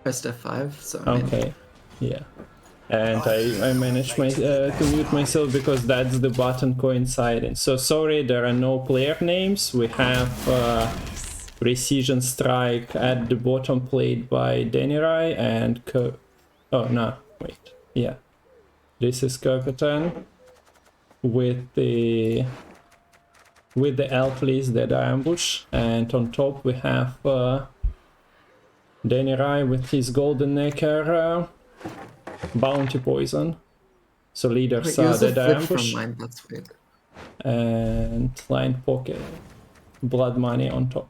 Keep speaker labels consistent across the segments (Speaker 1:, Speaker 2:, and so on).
Speaker 1: pressed F5, so
Speaker 2: Okay, yeah. And I managed to mute myself because that's the button coinciding. So sorry, there are no player names. We have Precision Strike at the bottom played by DANIRAI and oh no, wait, yeah. This is KERPETEN with the Elves that are ambush, and on top we have DANIRAI with his Golden Necker bounty poison. So leaders are that are ambush.
Speaker 1: from mine, that's weird.
Speaker 2: And line pocket blood money on top.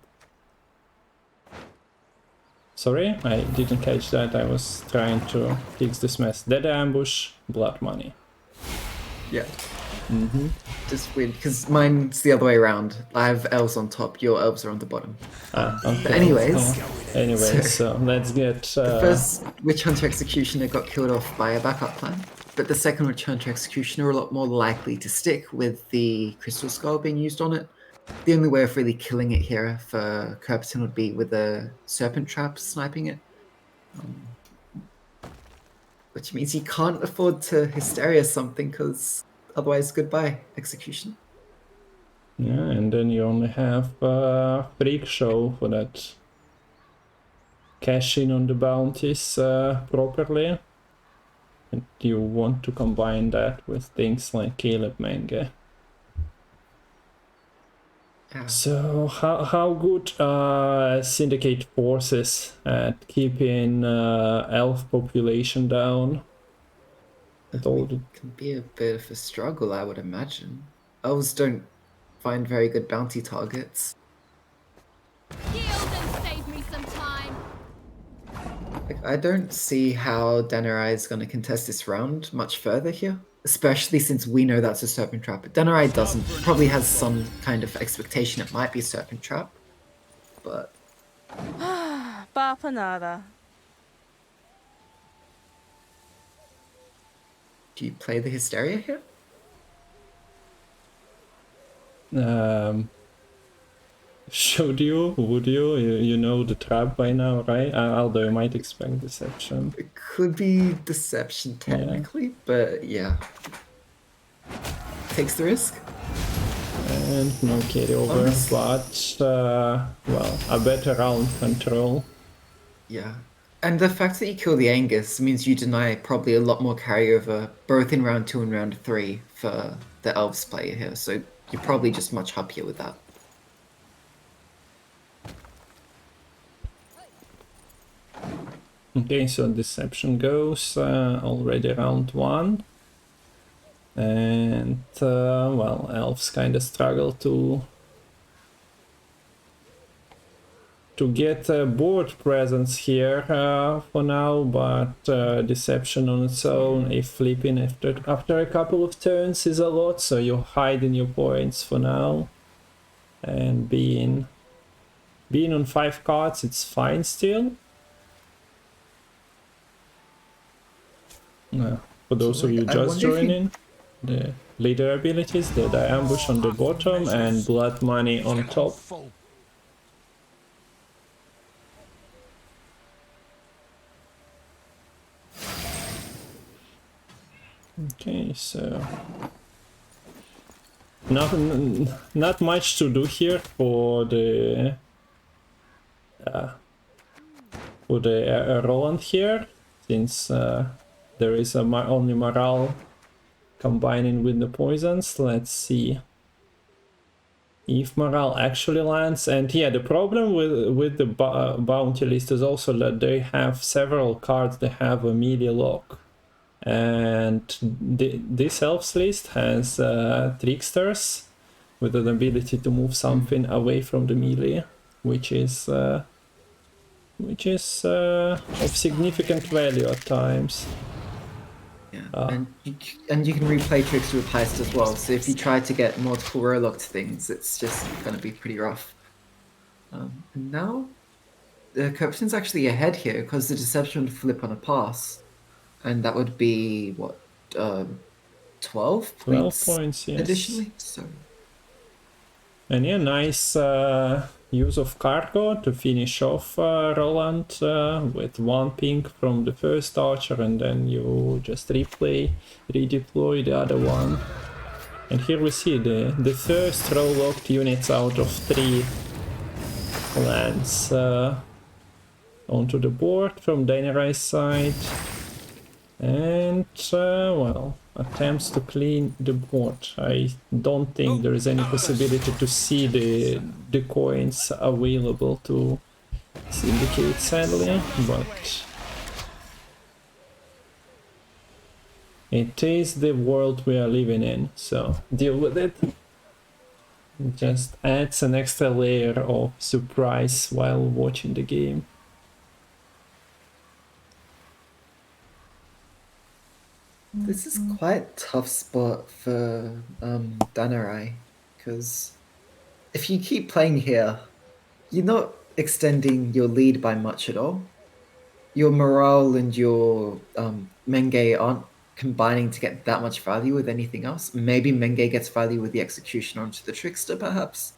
Speaker 2: Sorry, I didn't catch that. I was trying to fix this mess. Dead ambush, blood money.
Speaker 1: Yeah. Just weird, because mine's the other way around. I have elves on top, your elves are on the bottom.
Speaker 2: Okay.
Speaker 1: But anyways,
Speaker 2: so let's get...
Speaker 1: the first Witch Hunter Executioner got killed off by a backup plan, but the second Witch Hunter Executioner are a lot more likely to stick with the Crystal Skull being used on it. The only way of really killing it here for KERPETEN would be with a Serpent Trap sniping it. Which means you can't afford to Hysteria something, because otherwise goodbye, Execution.
Speaker 2: Yeah, and then you only have Freak Show for that cash in on the bounties properly. And you want to combine that with things like Caleb Menge.
Speaker 1: Yeah.
Speaker 2: So how good are Syndicate forces at keeping elf population down?
Speaker 1: It can be a bit of a struggle, I would imagine. Elves don't find very good bounty targets.
Speaker 3: Yield and save me some time.
Speaker 1: Like, I don't see how DANIRAI is going to contest this round much further here, especially since we know that's a Serpent Trap. But DANIRAI doesn't. Probably has some kind of expectation it might be a Serpent Trap, but...
Speaker 4: Bapanada.
Speaker 1: Do you play the Hysteria here?
Speaker 2: Should you? Would you? You know the trap by now, right? Although you might expect Deception.
Speaker 1: It could be Deception technically, but yeah. Takes the risk.
Speaker 2: And no carryover, but well, a better round control.
Speaker 1: Yeah. And the fact that you kill the Angus means you deny probably a lot more carryover, both in round 2 and round 3 for the Elves player here, so you're probably just much happier with that.
Speaker 2: Okay, so Deception goes already round 1. And, well, Elves kind of struggle to get a board presence here for now, but Deception on its own, if flipping after a couple of turns is a lot, so you're hiding your points for now. And being on 5 cards, it's fine still. For those of you just joining, the leader abilities, the ambush on the bottom and blood money on top. Okay, so not much to do here for the Roland here, since there is only morale combining with the poisons. Let's see if morale actually lands. And yeah, the problem with the bounty list is also that they have several cards that have a melee lock. And this Elves list has Tricksters with an ability to move something away from the melee, which is of significant value at times.
Speaker 1: Yeah, and you can replay Trickster with Heist as well, so if you try to get multiple row-locked things, it's just going to be pretty rough. And now, the KERPETEN's actually ahead here, because the Deception would flip on a pass. And that would be, what, 12 points?
Speaker 2: 12 points, yes.
Speaker 1: Additionally, so...
Speaker 2: And yeah, nice use of cargo to finish off Roland with 1 ping from the first archer, and then you just redeploy the other one. And here we see the first row locked units out of 3 lands onto the board from DANIRAI's side. And well, attempts to clean the board. I don't think there is any possibility to see the coins available to Syndicate, sadly, but it is the world we are living in, so deal with it. It just adds an extra layer of surprise while watching the game.
Speaker 1: This is quite a tough spot for DANIRAI, because if you keep playing here, you're not extending your lead by much at all. Your morale and your Menge aren't combining to get that much value with anything else. Maybe Menge gets value with the execution onto the Trickster, perhaps.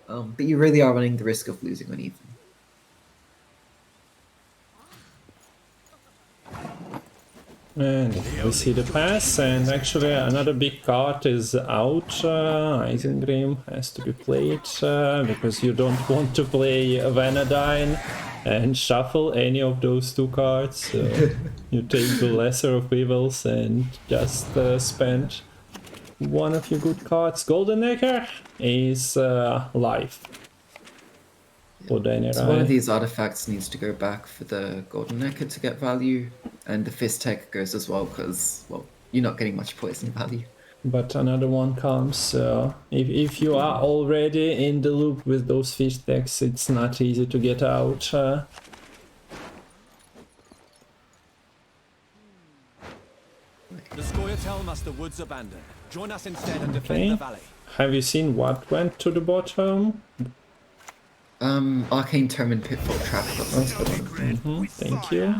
Speaker 1: But you really are running the risk of losing on even.
Speaker 2: And we see the pass, and actually another big card is out. Isengrim has to be played, because you don't want to play Vanadine and shuffle any of those 2 cards. So you take the lesser of evils and just spend one of your good cards. Golden Necker is live for DANIRAI.
Speaker 1: So one of these artifacts needs to go back for the Golden Necker to get value, and the Fist Tech goes as well because, well, you're not getting much poison value.
Speaker 2: But another one comes, so if you are already in the loop with those Fist Techs, it's not easy to get out.
Speaker 4: The Scoia tell us the woods abandoned. Join us instead and defend the valley.
Speaker 2: Have you seen what went to the bottom?
Speaker 1: Arcane Tome and Pitfall Trap.
Speaker 2: Thank you.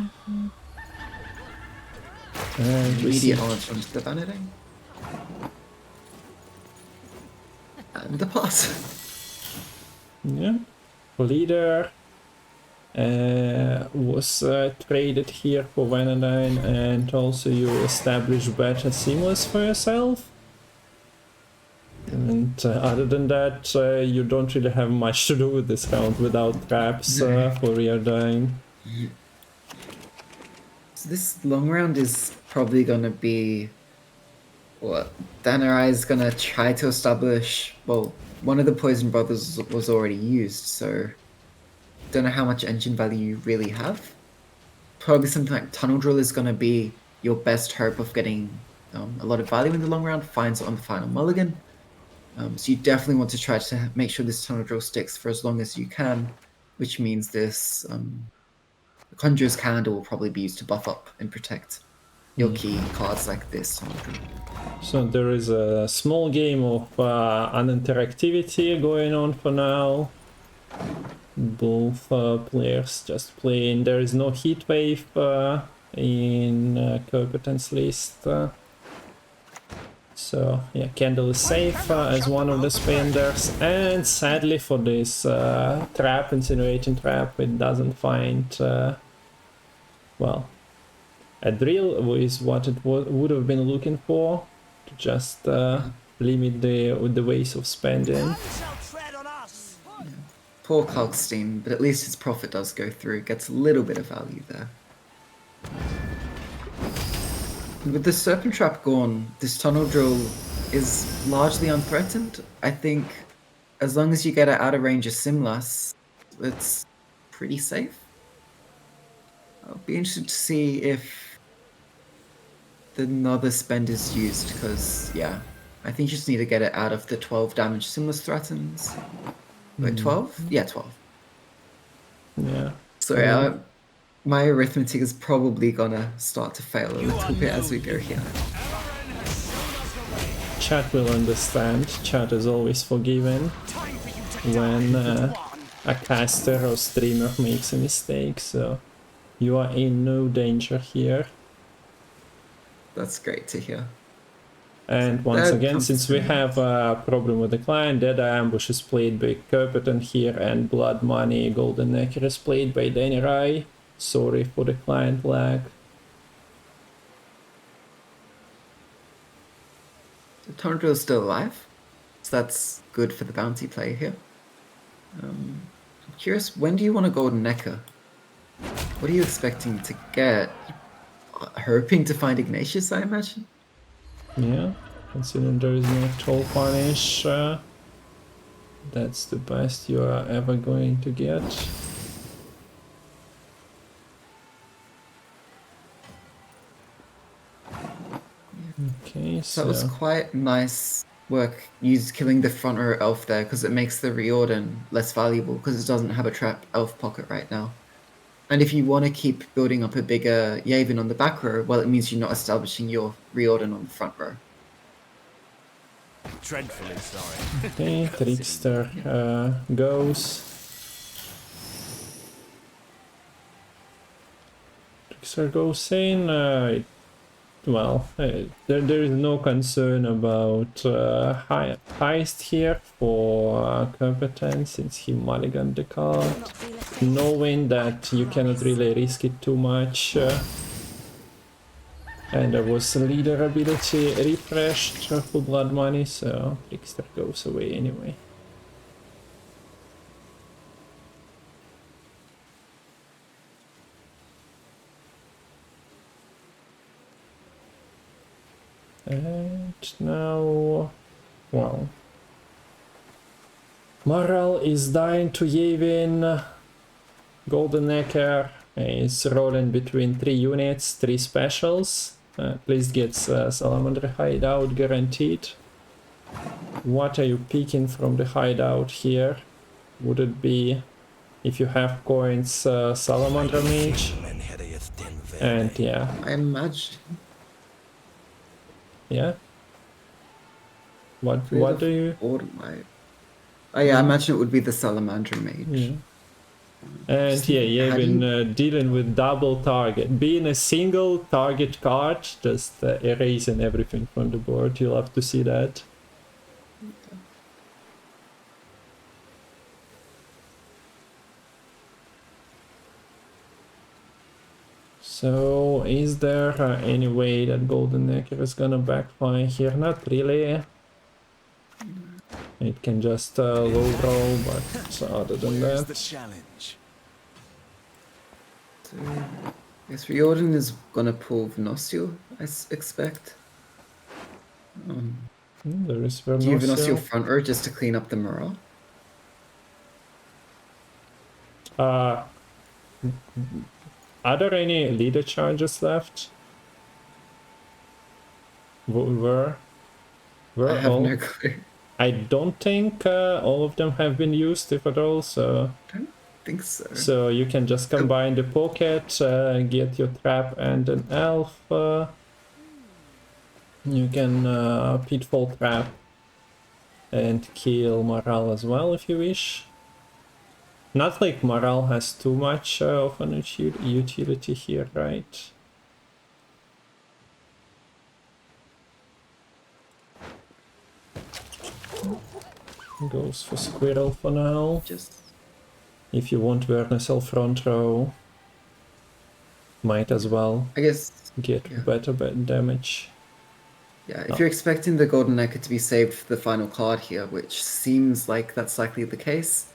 Speaker 2: And
Speaker 1: Immediate launch onto the Vanity. And the pass.
Speaker 2: Yeah. Leader was traded here for Vanadine, and also you establish better seamless for yourself. And other than that, you don't really have much to do with this round without traps for rear dying.
Speaker 1: So this long round is probably gonna be what DANIRAI is gonna try to establish. Well, one of the Poison Brothers was already used, so don't know how much engine value you really have. Probably something like Tunnel Drill is gonna be your best hope of getting a lot of value in the long round. Finds it on the final mulligan. So you definitely want to try to make sure this Tunnel Drill sticks for as long as you can, which means this Conjurer's Calendar will probably be used to buff up and protect your key cards like this.
Speaker 2: So there is a small game of uninteractivity going on for now. Both players just playing. There is no heat wave in KERPETEN's list. So yeah, Candle is safe as one of the spenders, and sadly for this trap, incinerating trap, it doesn't find, well, a drill is what it would have been looking for, to just limit the ways of spending.
Speaker 1: Poor Kalkstein, but at least his profit does go through, gets a little bit of value there. With the Serpent Trap gone, this Tunnel Drill is largely unthreatened. I think as long as you get it out of range of Simlas, it's pretty safe. I'll be interested to see if another spend is used, because, yeah, I think you just need to get it out of the 12 damage Simlas threatens. Wait, 12? Yeah, 12.
Speaker 2: Yeah.
Speaker 1: Sorry, my arithmetic is probably gonna start to fail a little bit as we go here.
Speaker 2: Chat will understand. Chat is always forgiven when a caster or streamer makes a mistake, so you are in no danger here.
Speaker 1: That's great to hear.
Speaker 2: And once
Speaker 1: That
Speaker 2: again,
Speaker 1: comes
Speaker 2: since we
Speaker 1: to-
Speaker 2: have a problem with the client, Dead Eye Ambush is played by KERPETEN here, and Blood Money Golden Necker is played by DANIRAI. Sorry for the client lag.
Speaker 1: The Tundra is still alive, so that's good for the bounty play here. I'm curious, when do you want to Golden Necker? What are you expecting to get? Hoping to find Ignatius, I imagine?
Speaker 2: Yeah, considering there is no toll punish, that's the best you are ever going to get. Okay,
Speaker 1: So that was
Speaker 2: so
Speaker 1: quite nice work, killing the front row elf there, because it makes the Riordan less valuable, because it doesn't have a trap elf pocket right now. And if you want to keep building up a bigger Yavin on the back row, well, it means you're not establishing your Riordan on the front row.
Speaker 4: Dreadfully sorry.
Speaker 2: okay, Trickster goes. Trickster goes in. There is no concern about heist here for KERPETEN, since he mulliganed the card, knowing that you cannot really risk it too much. And there was leader ability refreshed for Blood Money, so Trickster goes away anyway. And now, well, Morale is dying to Yavin. Golden Necker is rolling between 3 units, 3 specials. At least gets Salamander Hideout guaranteed. What are you picking from the hideout here? Would it be, if you have coins, Salamander Mage? And yeah.
Speaker 1: I imagine.
Speaker 2: Yeah? What do you...
Speaker 1: Oh yeah, I imagine it would be the Salamander Mage.
Speaker 2: Yeah. And yeah, you've been dealing with double target. Being a single target card, just erasing everything from the board. You'll have to see that. So, is there any way that Golden Necker is gonna backfire here? Not really. It can just low roll, but other than that...
Speaker 4: the challenge?
Speaker 1: So, I guess Riordan is gonna pull Venosio, I expect.
Speaker 2: there is
Speaker 1: Do you Venosio
Speaker 2: Vernosio.
Speaker 1: front row just to clean up the morale?
Speaker 2: Are there any leader charges left? Were
Speaker 1: I have
Speaker 2: all?
Speaker 1: no clue.
Speaker 2: I don't think all of them have been used, if at all, so...
Speaker 1: I don't think so.
Speaker 2: So you can just combine the pocket, get your trap and an elf. You can pitfall trap and kill Morale as well if you wish. Not like Morale has too much of an utility here, right? Goes for Squirrel for now.
Speaker 1: Just
Speaker 2: If you want Vernacel front row, might as well
Speaker 1: I guess
Speaker 2: get better damage.
Speaker 1: yeah, if you're expecting the Golden Necker to be saved for the final card here, which seems like that's likely the case,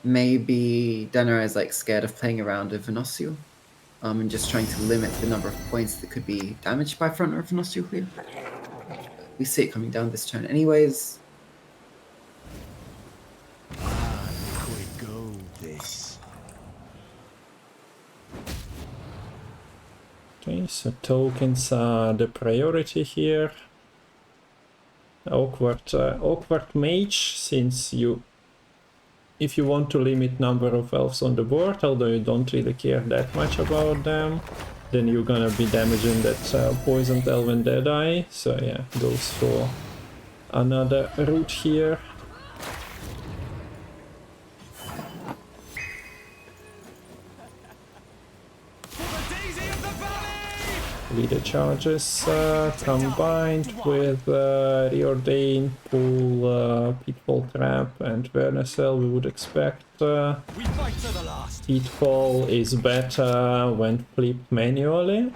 Speaker 1: maybe DANIRAI is like scared of playing around with Venosio, and just trying to limit the number of points that could be damaged by front row Venosio here. We see it coming down this turn anyways.
Speaker 4: Could go this.
Speaker 2: Okay, so tokens are the priority here. Awkward mage, since if you want to limit number of elves on the board, although you don't really care that much about them, then you're gonna be damaging that poisoned elf and Deadeye. So yeah, goes for another route here. leader charges combined with Reordain, Pull, Pitfall Trap and Vernacell, we would expect
Speaker 4: We fight to the last.
Speaker 2: Pitfall is better when flipped manually.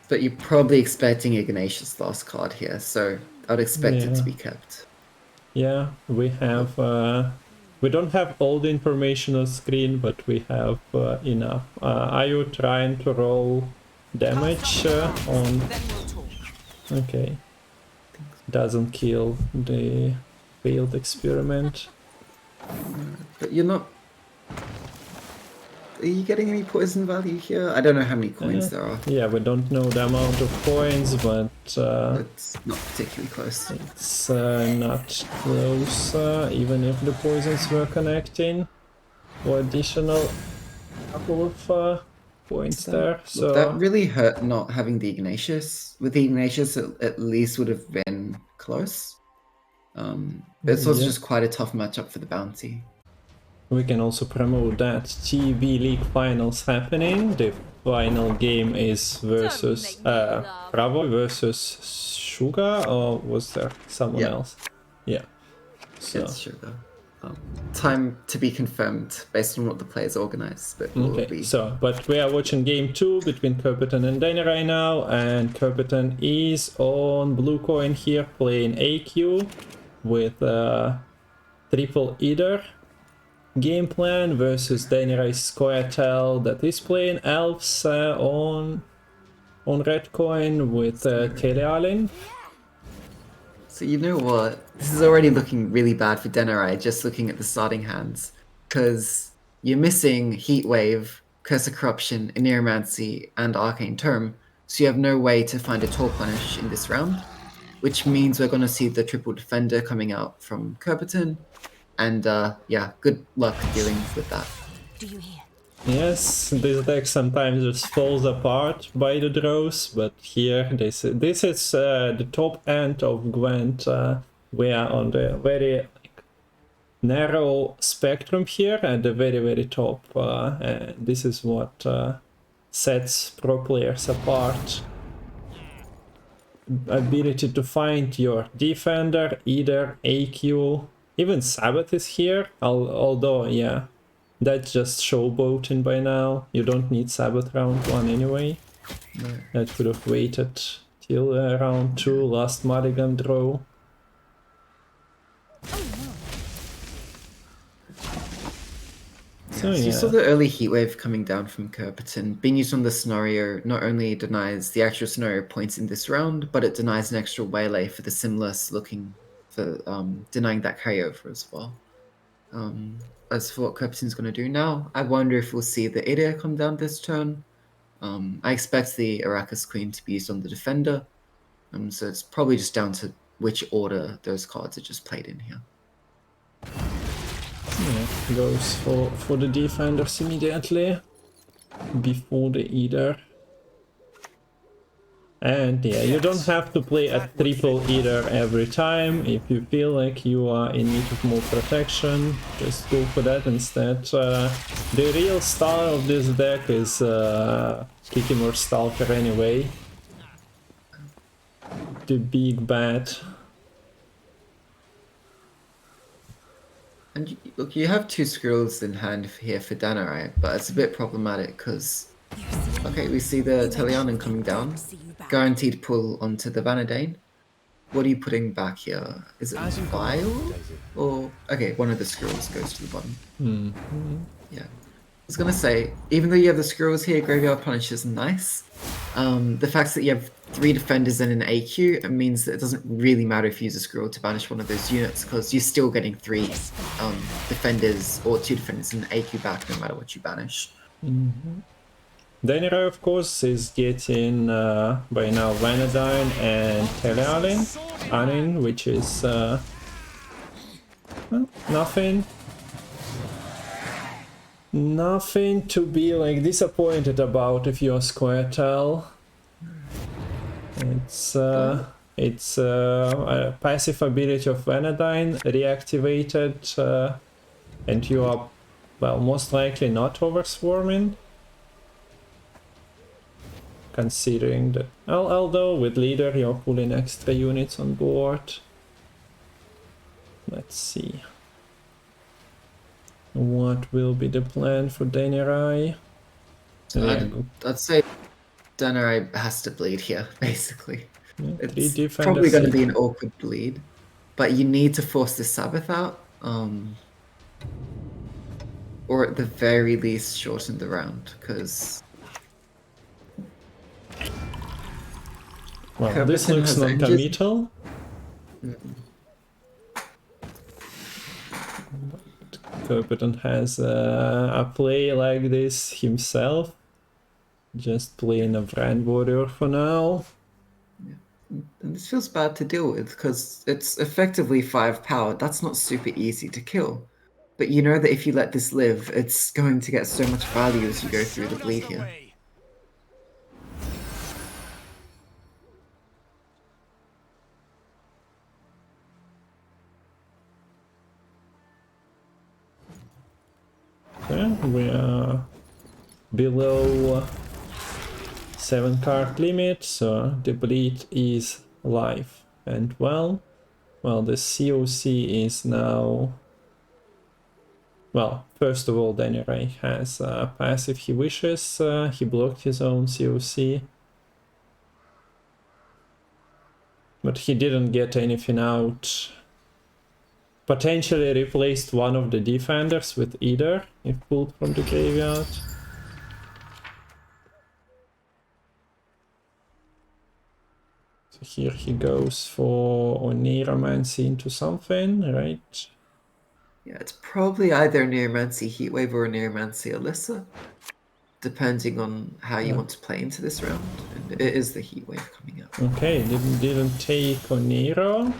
Speaker 1: But you're probably expecting Ignatius last card here, so I'd expect it to
Speaker 2: Yeah.
Speaker 1: be kept.
Speaker 2: Yeah, we have... we don't have all the information on screen, but we have enough. Are you trying to roll damage on...
Speaker 5: Then we'll talk.
Speaker 2: Okay. Doesn't kill the failed experiment.
Speaker 1: But you're not... Are you getting any poison value here? I don't know how many coins there are.
Speaker 2: Yeah, we don't know the amount of coins, but
Speaker 1: It's not particularly close.
Speaker 2: it's not close, even if the poisons were connecting. Or additional couple of points there. So
Speaker 1: Look, that really hurt not having the Ignatius. With the Ignatius, it at least would have been close. This was
Speaker 2: Yeah.
Speaker 1: just quite a tough matchup for the bounty.
Speaker 2: we can also promote that TV League finals happening. The final game is versus
Speaker 3: Don't make me laugh.
Speaker 2: Bravo versus Sugar, or was there someone
Speaker 1: Yeah.
Speaker 2: else? Yeah. So
Speaker 1: It's sugar. Time to be confirmed based on what the players organize, but will
Speaker 2: okay,
Speaker 1: be.
Speaker 2: so but we are watching game 2 between KERPETEN and DANIRAI now, and KERPETEN is on blue coin here playing AQ with triple either game plan versus DANIRAI Scoia'tael that is playing Elves on red coin with Telealin.
Speaker 1: So you know what? This is already looking really bad for DANIRAI, just looking at the starting hands. Because you're missing Heatwave, Curse of Corruption, Aneromancy, and Arcane Term, so you have no way to find a Torplenish in this round. Which means we're going to see the triple defender coming out from KERPETEN. And yeah, good luck dealing with that.
Speaker 5: Do you hear?
Speaker 2: Yes, this deck sometimes just falls apart by the draws, but here this is the top end of Gwent. We are on the very narrow spectrum here at the very top. And this is what sets pro players apart. Ability to find your defender, either AQ, even Sabbath is here, although yeah. That's just showboating by now. You don't need Sabbath round 1 anyway.
Speaker 1: No.
Speaker 2: That could have waited till round 2, last Mulligan draw. So
Speaker 1: So you saw
Speaker 2: yeah,
Speaker 1: the early Heatwave coming down from KERPETEN. Being used on the scenario not only denies the actual scenario points in this round, but it denies an extra waylay for the Simless looking for denying that carryover as well. As for what KERPETEN's going to do now, I wonder if we'll see the Idia come down this turn. I expect the Arrakis Queen to be used on the defender, so it's probably just down to which order those cards are just played in here.
Speaker 2: yeah, goes for the defenders immediately before the Eater. And yeah, you don't have to play a triple Eater every time. If you feel like you are in need of more protection, just go for that instead. The real style of this deck is Kikimor or Stalker anyway. The big bad.
Speaker 1: And look, you have 2 Skrulls in hand here for DANIRAI, but it's a bit problematic because, okay, we see the Teleanan coming down. Guaranteed pull onto the Vanadane. What are you putting back here? Is it Vile? Or, okay, one of the Skrulls goes to the bottom. Yeah. I was gonna say, even though you have the Skrulls here, Graveyard Punish is nice. The fact that you have 3 defenders and an AQ, it means that it doesn't really matter if you use a Skrull to banish one of those units, because you're still getting 3 defenders or 2 defenders and an AQ back no matter what you banish.
Speaker 2: DANIRAI, of course, is getting by now Vanadine and Telealin, which is well, nothing to be like disappointed about if you're Scoia'tael. It's a passive ability of Vanadine reactivated, and you are, well, most likely not overswarming. considering that. Although with leader you're pulling extra units on board. Let's see. What will be the plan for DANIRAI?
Speaker 1: I'd say DANIRAI has to bleed here, basically.
Speaker 2: Yeah,
Speaker 1: It's probably going to be an awkward bleed, but you need to force the Sabbath out, or at the very least shorten the round, because...
Speaker 2: Well, this looks non-committal. KERPETEN has a play like this himself. Just playing a Brand Warrior for now.
Speaker 1: Yeah. And this feels bad to deal with because it's effectively 5 power. That's not super easy to kill. But you know that if you let this live, it's going to get so much value as you go through the bleed here.
Speaker 2: Yeah, we are below 7 card limit, so the bleed is live and well. Well, the COC is now... Well, first of all, DANIRAI has a passive he wishes. He blocked his own COC. But he didn't get anything out. Potentially replaced one of the defenders with either, if pulled from the graveyard. So here he goes for Oneiromancy into something, right?
Speaker 1: Yeah, it's probably either Neuromancy Heatwave or Neuromancy Alyssa, depending on how you want to play into this round. And it is the Heatwave coming up.
Speaker 2: Okay, didn't take Oneiro.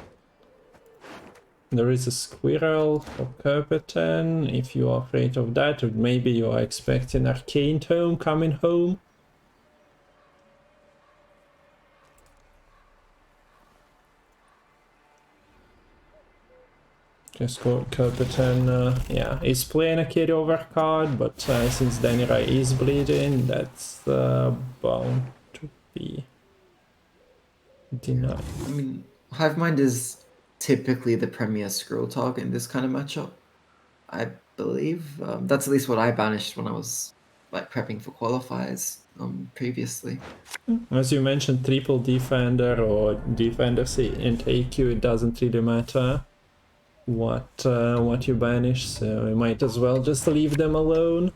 Speaker 2: There is a squirrel for KERPETEN. If you are afraid of that, or maybe you are expecting Arcane Tome coming home. Just KERPETEN, yeah, is playing a carryover card, but since DANIRAI is bleeding, that's bound to be denied.
Speaker 1: I mean, Hivemind is typically the premier scroll target in this kind of matchup, I believe. That's at least what I banished when I was like prepping for qualifiers previously.
Speaker 2: As you mentioned, triple defender or defender in AQ, it doesn't really matter what you banish, so you might as well just leave them alone.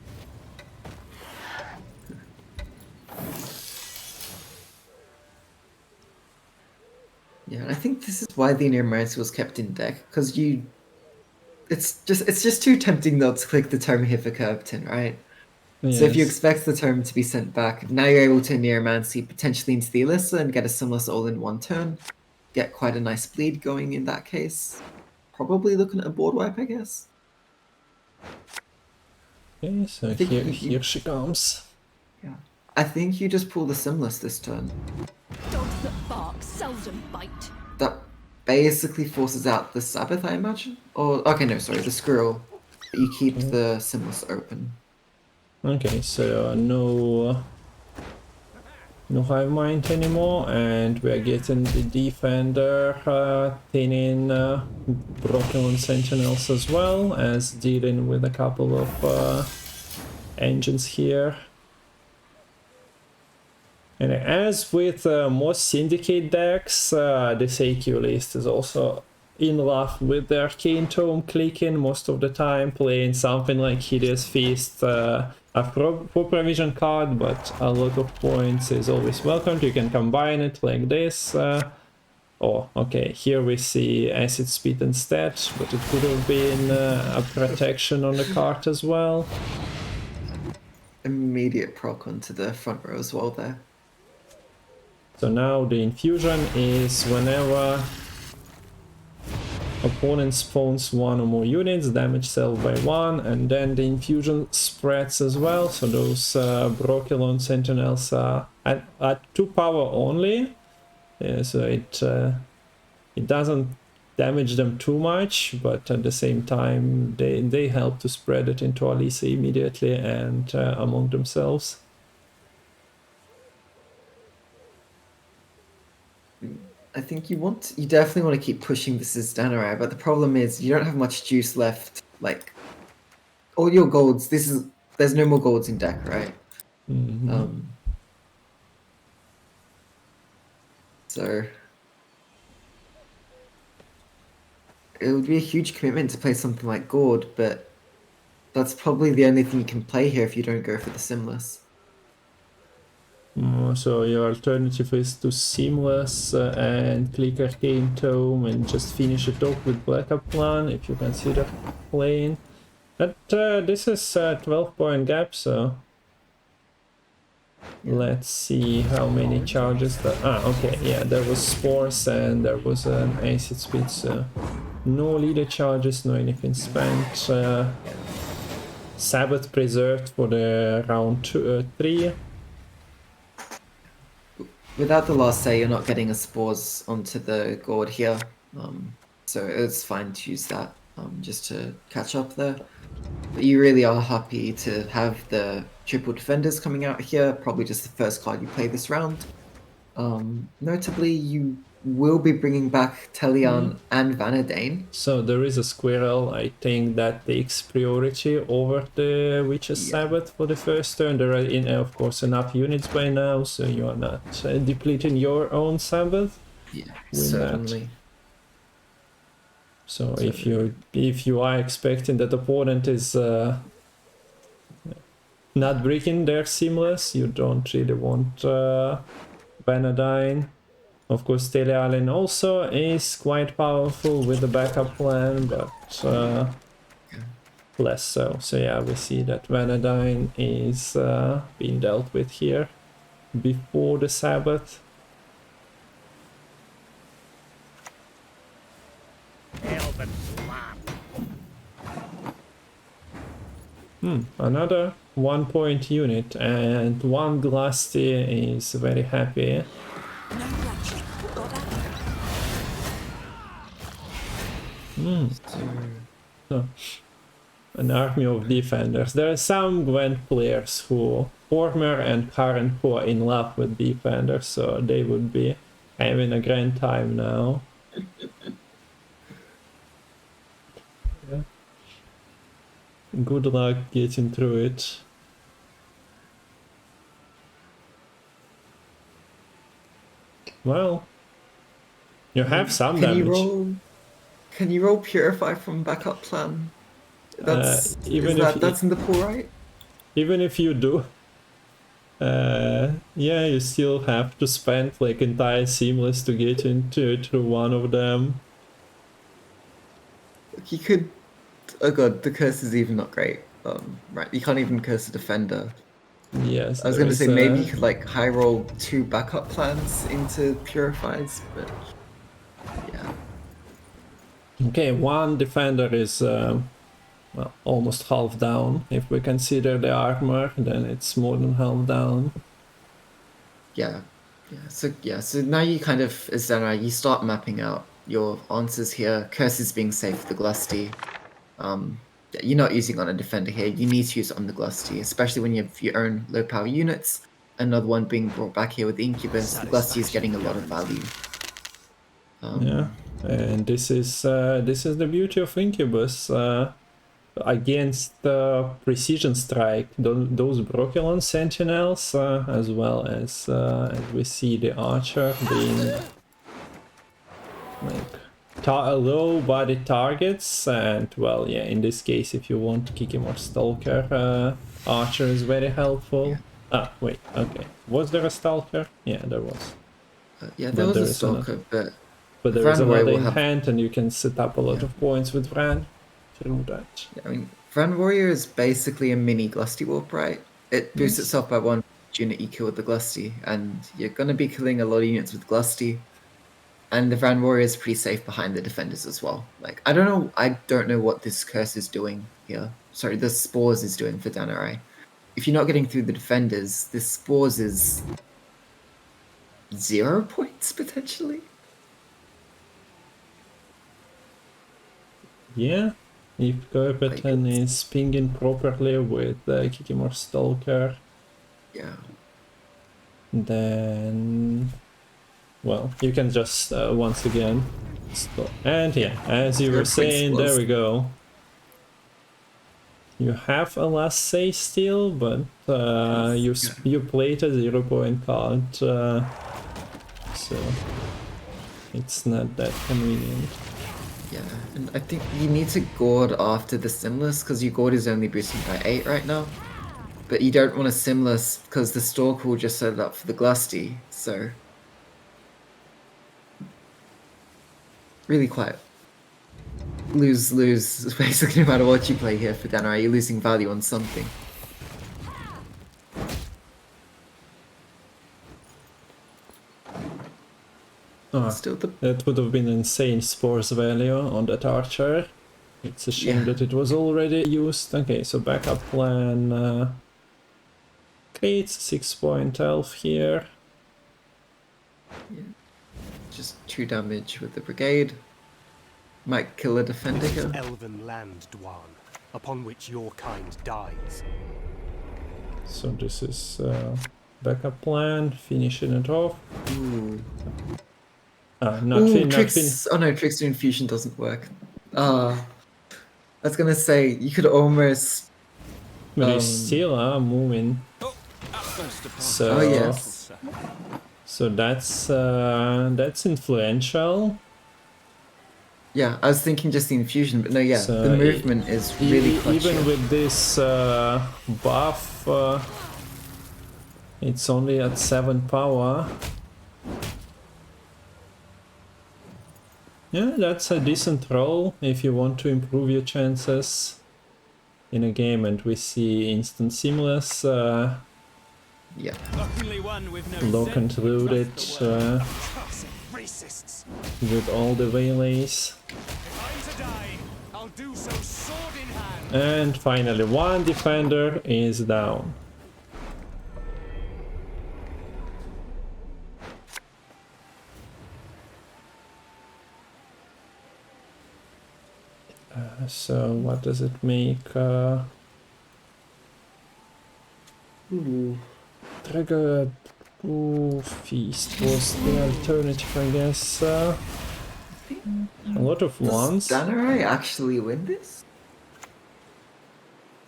Speaker 1: Yeah, I think this is why the Neuromancy was kept in deck, because it's just too tempting though to click the tome here for KERPETEN, right? Yes. So if you expect the tome to be sent back, now you're able to Neuromancy potentially into the Alyssa and get a Summonless all in one turn. Get quite a nice bleed going in that case. Probably looking at a board wipe, I guess.
Speaker 2: Okay, so here she comes.
Speaker 1: Yeah. I think you just pull the Summonless this turn.
Speaker 3: Dogs that bark seldom bite.
Speaker 1: That basically forces out the Sabbath, I imagine? Or, okay, no, sorry, the Squirrel. But you keep the Summonless open. Okay,
Speaker 2: so no Hivemind anymore, and we're getting the defender thinning Broken Sentinels as well as dealing with a couple of engines here. And as with most Syndicate decks, this AQ list is also in love with the Arcane Tome clicking most of the time, playing something like Hideous Feast, a full provision card, but a lot of points is always welcomed. You can combine it like this. Oh, okay, here we see Acid Spit instead, but it could have been a protection on the card as well.
Speaker 1: Immediate proc onto the front row as well there.
Speaker 2: So now the infusion is whenever opponent spawns one or more units, damage self by 1, and then the infusion spreads as well. So those Brochelon Sentinels are at 2 power only, so it doesn't damage them too much, but at the same time they help to spread it into Alyssa immediately and among themselves.
Speaker 1: I think you definitely want to keep pushing this as DANIRAI, but the problem is you don't have much juice left. Like all your golds, there's no more golds in deck, right? So it would be a huge commitment to play something like Gord, but that's probably the only thing you can play here if you don't go for the Simless.
Speaker 2: So your alternative is to Seamless and click Arcane Tome and just finish it off with Backup Plan if you consider playing. But this is a 12-point gap, so let's see how many charges that... okay, yeah, there was Spores and there was an Acid Spit, so no leader charges, no anything spent. Sabbath preserved for the round 3.
Speaker 1: Without the last say, you're not getting a Spores onto the Gord here, so it's fine to use that just to catch up there. But you really are happy to have the triple defenders coming out here, probably just the first card you play this round. Notably, you will be bringing back Telian and Vanadane.
Speaker 2: So there is a Squirrel, I think, that takes priority over the Witch's Sabbath for the first turn. There are, of course, enough units by now, so you are not depleting your own Sabbath.
Speaker 1: Yeah,
Speaker 2: with
Speaker 1: certainly.
Speaker 2: That. So if you are expecting that opponent is not breaking their Seamless, you don't really want Vanadine. Of course, Telealen also is quite powerful with the backup plan, but less so. So yeah, we see that Vanadine is being dealt with here before the Sabbath. Another 1-point unit, and one Glusty is very happy. So, an army of defenders. There are some Gwent players who, former and current, who are in love with defenders, so they would be having a grand time now. Yeah. Good luck getting through it. Well, you have some damage.
Speaker 1: Can you roll Purify from backup plan? That's that's in the pool, right?
Speaker 2: Even if you do, yeah, you still have to spend like entire Seamless to get into through one of them.
Speaker 1: You could. Oh god, the curse is even not great. Right, you can't even curse a defender.
Speaker 2: Yes.
Speaker 1: I was going to say maybe you could like high roll 2 backup plans into Purifies, but yeah.
Speaker 2: Okay, one defender is well, almost half down. If we consider the armor, then it's more than half down.
Speaker 1: Yeah. So now you kind of, as DANIRAI, you start mapping out your answers here. Curses being safe for the Glusty. You're not using on a defender here. You need to use it on the Glusty, especially when you have your own low power units. Another one being brought back here with the Incubus. The Glusty is getting a lot of value.
Speaker 2: Yeah, and this is the beauty of Incubus. Against the Precision Strike, those Broculon Sentinels, as well as we see the Archer being like low body targets, and well, yeah, in this case, if you want to kick him or Stalker, Archer is very helpful. Ah, wait, okay. Was there a Stalker? Yeah, there was.
Speaker 1: Yeah, there was a Stalker,
Speaker 2: but there is another in hand, and you can set up a lot of points with Vran. That.
Speaker 1: I mean, Vran Warrior is basically a mini Glusty Warp, right? It boosts itself by 1 unit you kill with the Glusty, and you're going to be killing a lot of units with Glusty. And the Vran Warrior is pretty safe behind the defenders as well. Like, I don't know what this curse is doing here. Sorry, the Spores is doing for DANIRAI. If you're not getting through the defenders, this Spores is 0 points, potentially.
Speaker 2: Yeah. If KERPETEN is pinging properly with Kikimor Stalker,
Speaker 1: yeah,
Speaker 2: then well, you can just once again stop. And yeah, as you were saying, there we go. You have a last say still, but you played a 0 point card, so it's not that convenient.
Speaker 1: Yeah, and I think you need to gourd after the Simless, because your gourd is only boosting by 8 right now. But you don't want a Simless, because the Stalker will just set it up for the Glusty, so... Really quite lose basically no matter what you play here for DANIRAI, you're losing value on something. Still
Speaker 2: that would have been insane spores value on that archer. It's a shame that it was already used. Okay, so backup plan. Okay, it's a 6-point elf here.
Speaker 1: Yeah. Just 2 damage with the brigade. Might kill a defender here.
Speaker 5: Elven land, Dwan, upon which your kind dies.
Speaker 2: So this is backup plan, finishing it off.
Speaker 1: Ooh.
Speaker 2: Not
Speaker 1: Tricks. Oh no, Tricks to Infusion doesn't work. I was gonna say you could almost.
Speaker 2: But he's still moving. So,
Speaker 1: oh yes.
Speaker 2: So that's influential.
Speaker 1: Yeah, I was thinking just the infusion, but no, yeah,
Speaker 2: So
Speaker 1: the movement is really clutch.
Speaker 2: Even with this buff, it's only at 7 power. Yeah, that's a decent roll if you want to improve your chances in a game, and we see instant seamless.
Speaker 1: Yeah.
Speaker 2: Lock and load it with all the waylays. And finally, one defender is down. So what does it make? Trigger. Feast was the alternative, I guess. A lot of ones.
Speaker 1: Does DANIRAI actually win this?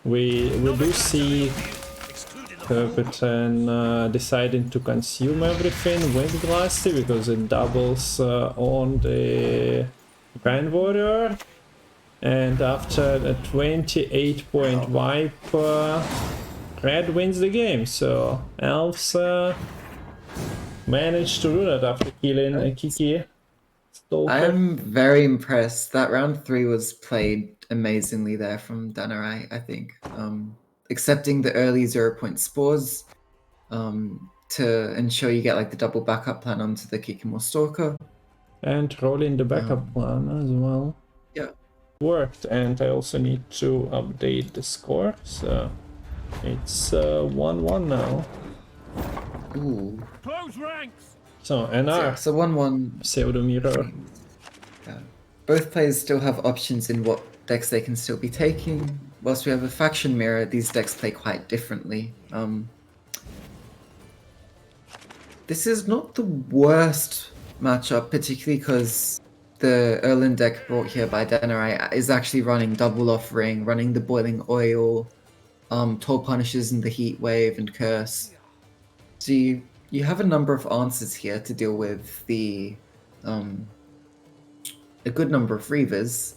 Speaker 2: We do see KERPETEN deciding to consume everything with Glusty because it doubles on the Grand Warrior. And after a 28-point wipe, Red wins the game. So Elves managed to do that after killing a Kiki. Stalker.
Speaker 1: I'm very impressed. That round 3 was played amazingly there from DANIRAI, I think. Accepting the early 0-point spores to ensure you get like the double backup plan onto the Kikimore Stalker.
Speaker 2: And rolling the backup plan as well.
Speaker 1: Yeah.
Speaker 2: Worked, and I also need to update the score, so it's 1-1 now.
Speaker 1: Ooh.
Speaker 4: Close ranks.
Speaker 2: So NR.
Speaker 1: So 1-1.
Speaker 2: Pseudo mirror.
Speaker 1: Both players still have options in what decks they can still be taking. Whilst we have a faction mirror, these decks play quite differently. This is not the worst matchup, particularly because the Erlin deck brought here by DANIRAI is actually running double offering, running the boiling oil, Toll Punishes and the Heat Wave and Curse. So you have a number of answers here to deal with the a good number of Reavers.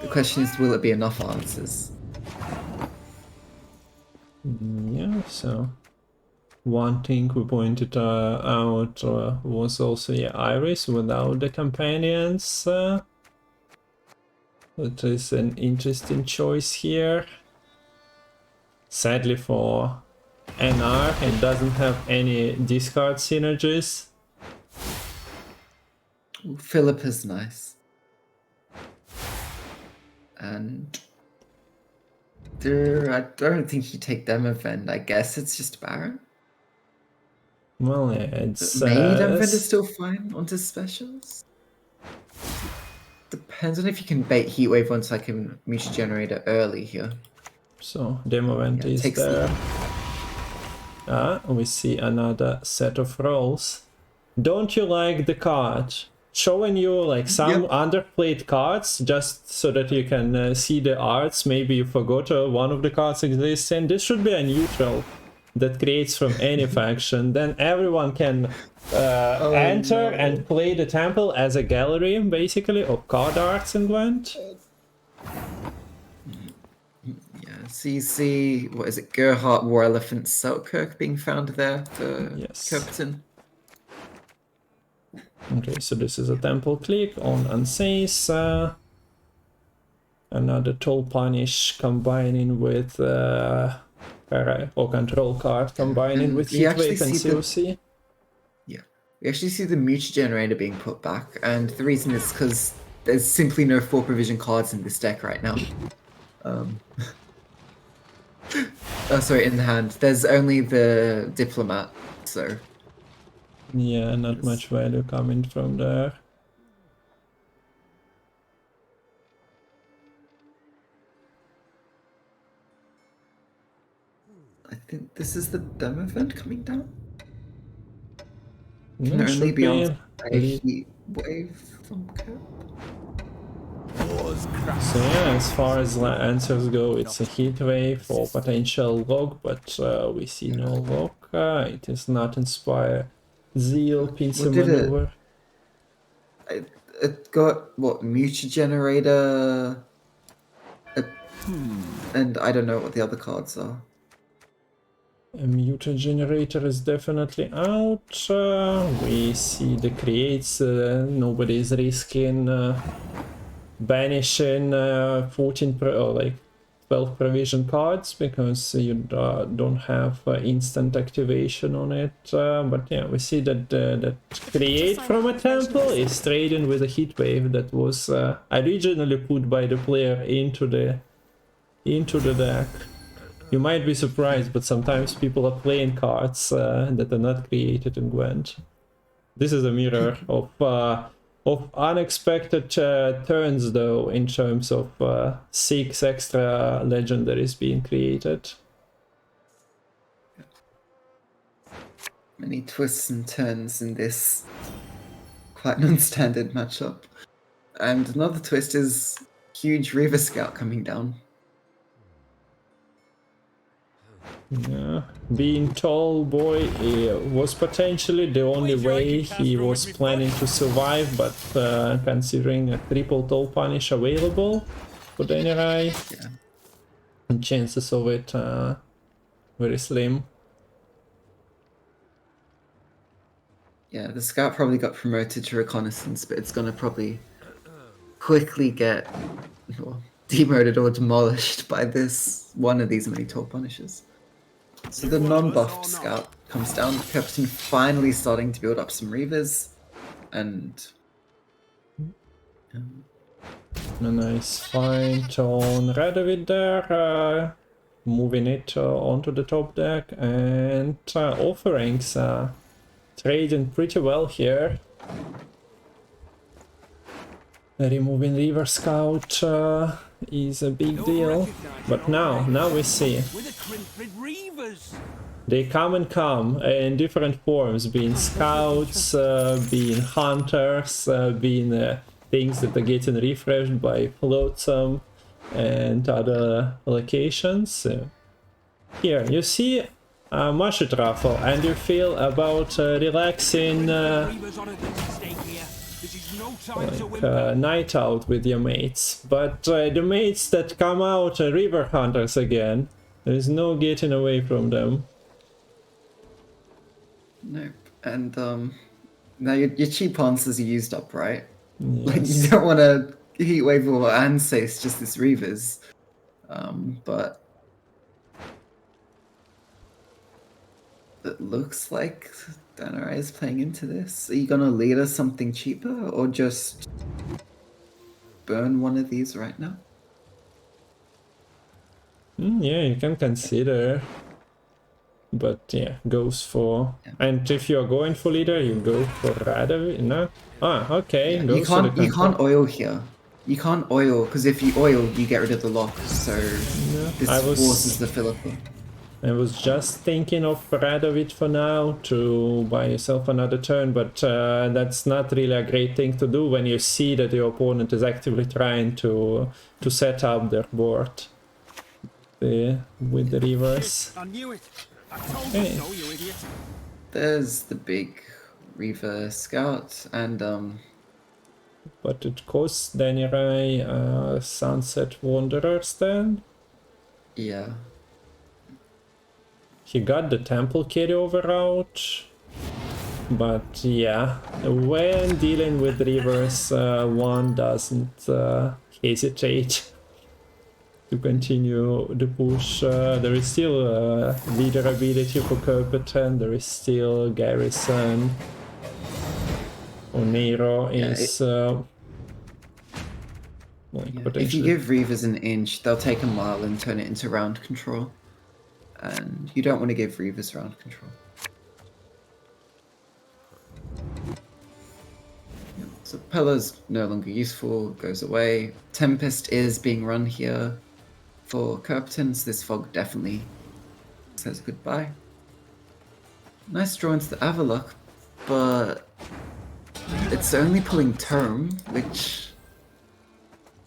Speaker 1: The question is, will it be enough answers?
Speaker 2: Yeah, so one thing we pointed out was also Iris without the companions. That is an interesting choice here. Sadly for NR, it doesn't have any discard synergies.
Speaker 1: Philip is nice. And I don't think you take Demavend. I guess it's just Baron.
Speaker 2: Well, yeah, it's...
Speaker 1: Maybe Demavend is still fine onto specials. Depends on if you can bait Heatwave once I can Mutation Generator early here.
Speaker 2: So, Demavend is there. We see another set of rolls. don't you like the card? Showing you like some underplayed cards just so that you can see the arts. Maybe you forgot one of the cards exists, and this should be a neutral that creates from any faction. Then everyone can enter and play the temple as a gallery, basically, of card arts in Gwent.
Speaker 1: Yeah, so you see, what is it, Gerhardt War Elephant Selkirk being found there for KERPETEN.
Speaker 2: Okay, so this is a temple click on Unsays. Another toll punish combining with or control card combining with Heatwave and COC.
Speaker 1: Yeah, we actually see the Muta Generator being put back, and the reason is because there's simply no 4 provision cards in this deck right now. Oh, sorry, in the hand. There's only the Diplomat, so...
Speaker 2: Yeah, not much value coming from there.
Speaker 1: I think this is the demo event coming down.
Speaker 2: No,
Speaker 1: Can only be on a
Speaker 2: be...
Speaker 1: heat wave from Kerp.
Speaker 2: So yeah, as far as answers go, it's a heat wave or potential log, but we see no log. It is not inspire zeal, pincer maneuver.
Speaker 1: It got what, Muta Generator, and I don't know what the other cards are.
Speaker 2: A Muta Generator is definitely out. We see the creates. Nobody is risking banishing 14 or like 12 provision cards because you don't have instant activation on it. But yeah, we see that that create from a temple is trading with a heat wave that was originally put by the player into the deck. You might be surprised, but sometimes people are playing cards that are not created in Gwent. This is a mirror of unexpected turns, though, in terms of 6 extra legendaries being created.
Speaker 1: Many twists and turns in this quite non-standard matchup. And another twist is huge Reaver Scout coming down.
Speaker 2: Yeah, being tall boy was potentially the only way he was planning to survive, but considering a triple toll punish available for DANIRAI, and chances of it very slim.
Speaker 1: Yeah, the scout probably got promoted to reconnaissance, but it's gonna probably quickly get demoted or demolished by this one of these many toll punishes. So the non-buffed scout comes down. KERPETEN finally starting to build up some Reavers, and
Speaker 2: a nice fight on Radovid there, moving it onto the top deck, and offerings trading pretty well here. Removing Reaver Scout is a big deal, but now we see they come in different forms, being scouts, being hunters, being things that are getting refreshed by Flotsam and other locations. Here you see a Mushet Raffle and you feel about relaxing like night out with your mates, but the mates that come out are River Hunters again. There is no getting away from them.
Speaker 1: Nope. And now your cheap answers are used up, right?
Speaker 2: Yes.
Speaker 1: Like you don't want to Heatwave or Ansace just as Reavers, but it looks like DANIRAI is playing into this. Are you gonna lead us something cheaper or just burn one of these right now?
Speaker 2: Yeah, you can consider. But yeah, goes for... Yeah. And if you're going for leader, you go for Radovid, no? Ah, okay.
Speaker 1: Yeah, you can't oil here. You can't oil, because if you oil, you get rid of the lock, so this forces the Philippa.
Speaker 2: I was just thinking of Radovid for now to buy yourself another turn, but that's not really a great thing to do when you see that your opponent is actively trying to set up their board with the Reavers.
Speaker 4: I knew it. I told
Speaker 2: Okay.
Speaker 4: you so, you idiot.
Speaker 1: There's the big Reaver Scout, and
Speaker 2: But it costs DANIRAI Sunset Wanderers then.
Speaker 1: yeah.
Speaker 2: He got the Temple carryover out. But yeah, when dealing with Reavers, one doesn't hesitate to continue the push. There is still leader ability for KERPETEN, there is still Garrison. Onero is like
Speaker 1: Yeah. If you
Speaker 2: potentially.
Speaker 1: give Reavers an inch, they'll take a mile and turn it into round control. And you don't want to give Reavers round control. Yeah, so Pella's no longer useful, goes away. Tempest is being run here for KERPETEN, so this fog definitely says goodbye. Nice draw into the Avalok, but it's only pulling Term, which...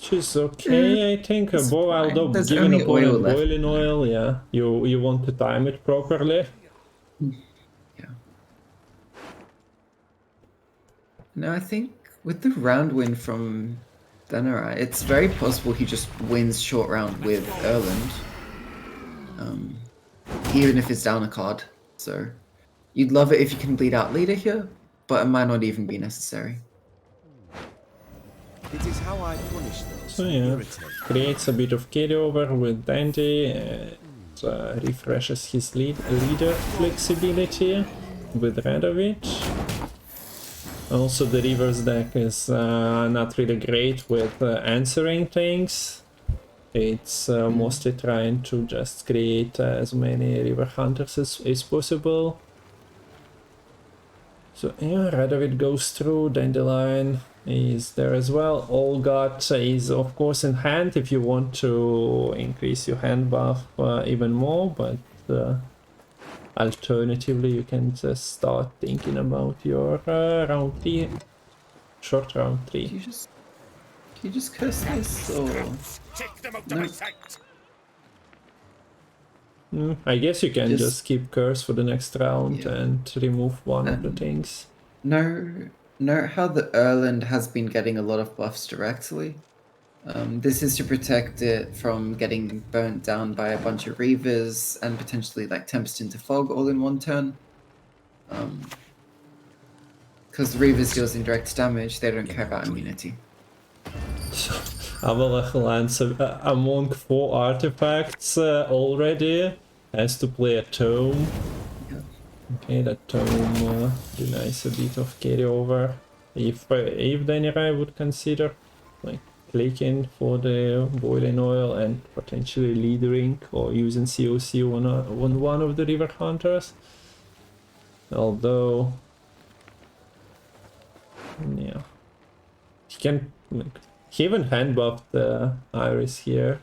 Speaker 2: She's okay, I think.
Speaker 1: it's
Speaker 2: Although
Speaker 1: fine. There's
Speaker 2: given
Speaker 1: only oil
Speaker 2: opponent
Speaker 1: left.
Speaker 2: boiling oil, yeah, you want to time it properly.
Speaker 1: Yeah. No, I think with the round win from DANIRAI, it's very possible he just wins short round with Erland. Even if it's down a card. So you'd love it if you can bleed out leader here, but it might not even be necessary.
Speaker 4: It is how I punish those
Speaker 2: So
Speaker 4: who
Speaker 2: yeah,
Speaker 4: irritate.
Speaker 2: creates a bit of carryover with Dandy, and refreshes his leader flexibility with Radovid. Also the Reaver's deck is not really great with answering things. It's mostly trying to just create as many Reaver Hunters as possible. So yeah, Radovid goes through, Dandelion is there as well. Olgot is of course in hand if you want to increase your hand buff even more, but alternatively you can just start thinking about your round 3, short round 3.
Speaker 1: Do you just curse this or no?
Speaker 2: I guess you can
Speaker 1: Just-
Speaker 2: just keep curse for the next round
Speaker 1: Yeah.
Speaker 2: and remove one of the things.
Speaker 1: Note how the Erland has been getting a lot of buffs directly. This is to protect it from getting burnt down by a bunch of Reavers and potentially like Tempest into Fog all in one turn. Because the Reavers deals indirect damage, they don't care about immunity.
Speaker 2: Avalach lands among 4 artifacts already. Has to play a tome.
Speaker 1: Yeah.
Speaker 2: Okay, that tome denies a bit of carryover. If DANIRAI would consider like clicking for the boiling oil and potentially leadering or using COC on one of the Reaver Hunters. Although, yeah, he can like. He even hand buffed the Iris here.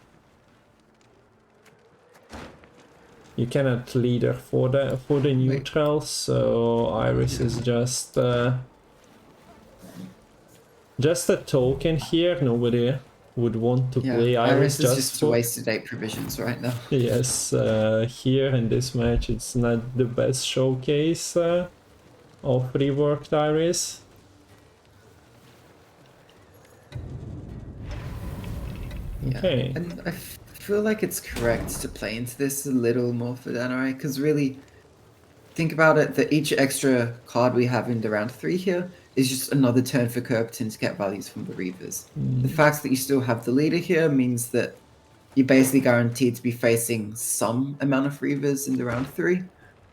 Speaker 2: You cannot leader for the neutral, so Iris is just a token here. Nobody would want to play Iris
Speaker 1: is just
Speaker 2: for
Speaker 1: wasted 8 provisions right now.
Speaker 2: yes. Here in this match, it's not the best showcase of reworked Iris. Okay.
Speaker 1: Yeah. And I feel like it's correct to play into this a little more for DANIRAI, because really, think about it, that each extra card we have in the round 3 here is just another turn for KERPETEN to get values from the Reavers. The fact that you still have the leader here means that you're basically guaranteed to be facing some amount of Reavers in the round 3.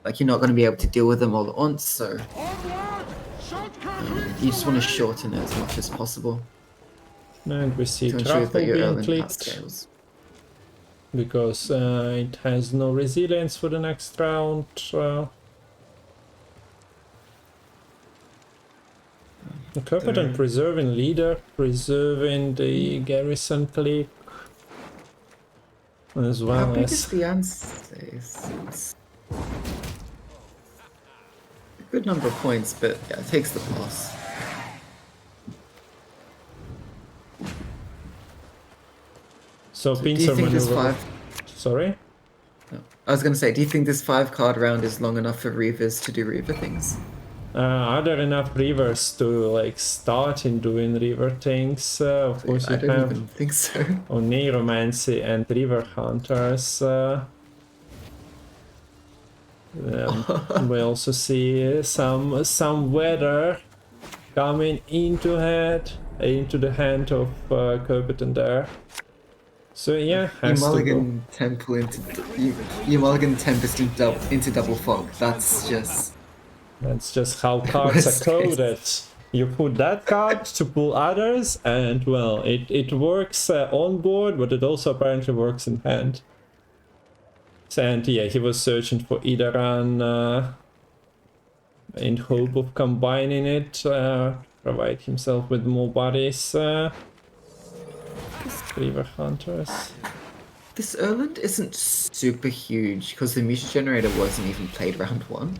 Speaker 1: Like, you're not going to be able to deal with them all at once, so you just want to shorten it as much as possible.
Speaker 2: And we see
Speaker 1: To ensure
Speaker 2: Truffle
Speaker 1: that your
Speaker 2: being
Speaker 1: Erland
Speaker 2: clicked
Speaker 1: scales.
Speaker 2: because it has no resilience for the next round. The KERPETEN preserving leader, preserving the garrison click. as
Speaker 1: How
Speaker 2: well
Speaker 1: big is
Speaker 2: as...
Speaker 1: the answer? It's a good number of points, but yeah, it takes the pass.
Speaker 2: So
Speaker 1: Do you
Speaker 2: pincer
Speaker 1: think this
Speaker 2: maneuver...
Speaker 1: 5...
Speaker 2: Sorry?
Speaker 1: No. I was going to say, do you think this 5-card round is long enough for Reavers to do Reaver things?
Speaker 2: Are there enough Reavers to like start in doing Reaver things? Of course
Speaker 1: I
Speaker 2: you
Speaker 1: don't
Speaker 2: have
Speaker 1: even think so.
Speaker 2: Necromancy and Reaver Hunters. We also see some weather coming into the hand of KERPETEN there. So yeah,
Speaker 1: You
Speaker 2: has to go.
Speaker 1: mulligan Temple into... You mulligan Tempest into double fog. That's just
Speaker 2: how cards
Speaker 1: worst
Speaker 2: are coded. You put that card to pull others, and well, it works on board, but it also apparently works in hand. And yeah, he was searching for Idaran in hope of combining it, provide himself with more bodies. Reaver Hunters.
Speaker 1: This Erland isn't super huge because the Muta Generator wasn't even played round 1.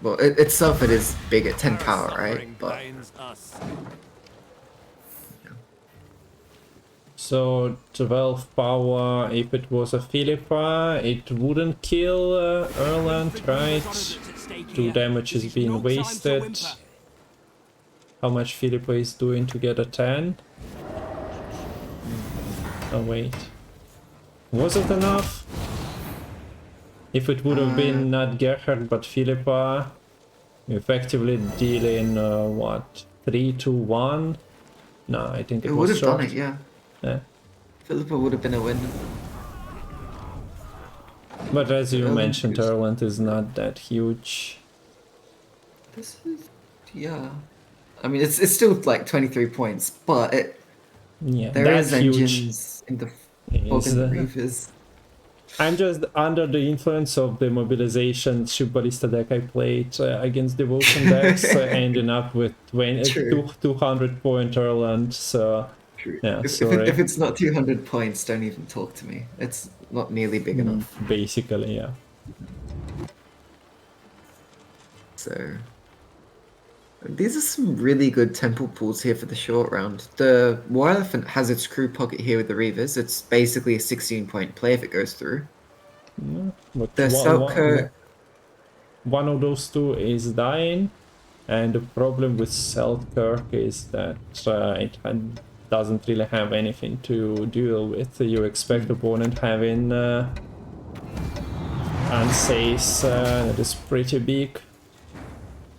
Speaker 1: Well, itself it is big at 10 power, right? But
Speaker 2: So 12 power, if it was a Philippa, it wouldn't kill Erland, right? 2 damage is being wasted. How much Philippa is doing to get a 10? Oh wait. Was it enough? If it would have been not Gerhard but Philippa, effectively dealing what? 3 to 1? No, I think it
Speaker 1: would
Speaker 2: was
Speaker 1: have
Speaker 2: short.
Speaker 1: done it, yeah.
Speaker 2: Yeah.
Speaker 1: Philippa would have been a win.
Speaker 2: But as you
Speaker 1: Erland
Speaker 2: mentioned,
Speaker 1: is-
Speaker 2: Erland is not that huge.
Speaker 1: This is... yeah. I mean, it's still like 23 points, but
Speaker 2: Yeah,
Speaker 1: there
Speaker 2: that
Speaker 1: is
Speaker 2: huge
Speaker 1: engines in the Fog
Speaker 2: is,
Speaker 1: and Reavers.
Speaker 2: I'm just under the influence of the mobilization ship ballista deck I played against devotion decks, ending up with 200 point Erland, so
Speaker 1: True.
Speaker 2: yeah,
Speaker 1: If
Speaker 2: sorry.
Speaker 1: it's not 200 points, don't even talk to me. It's not nearly big enough.
Speaker 2: Basically, yeah.
Speaker 1: So these are some really good temple pools here for the short round. The War Elephant has its crew pocket here with the Reavers. It's basically a 16-point play if it goes through.
Speaker 2: But
Speaker 1: The Selkirk...
Speaker 2: one of those two is dying, and the problem with Selkirk is that doesn't really have anything to deal with. You expect opponent having Ansace that is pretty big.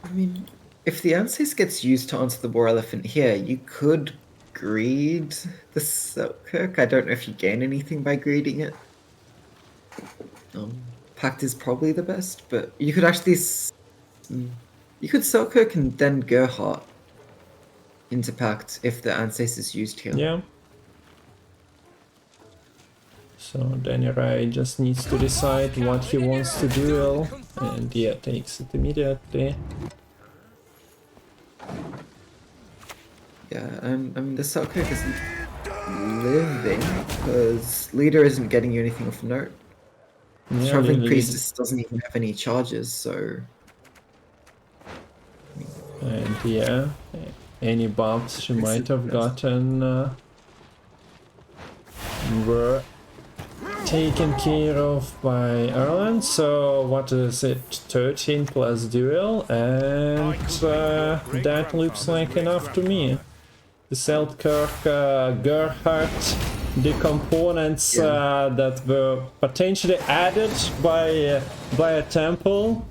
Speaker 1: I mean, if the Ansace gets used to answer the War Elephant here, you could greed the Selkirk. I don't know if you gain anything by greeding it. Pact is probably the best, but you could actually... you could Selkirk and then Gerhardt into Pact if the Ansace is used here.
Speaker 2: Yeah. So DANIRAI just needs to decide what he wants to duel, and yeah, takes it immediately.
Speaker 1: Yeah, I mean, the Selkirk isn't living because Leader isn't getting you anything of note.
Speaker 2: Yeah,
Speaker 1: Traveling Priestess doesn't even have any charges, so...
Speaker 2: and yeah, any buffs she might have gotten were taken care of by Erland. So what is it? 13 plus duel, and that looks like enough to me. The Selkirk, Gerhardt, the components that were potentially added by a temple.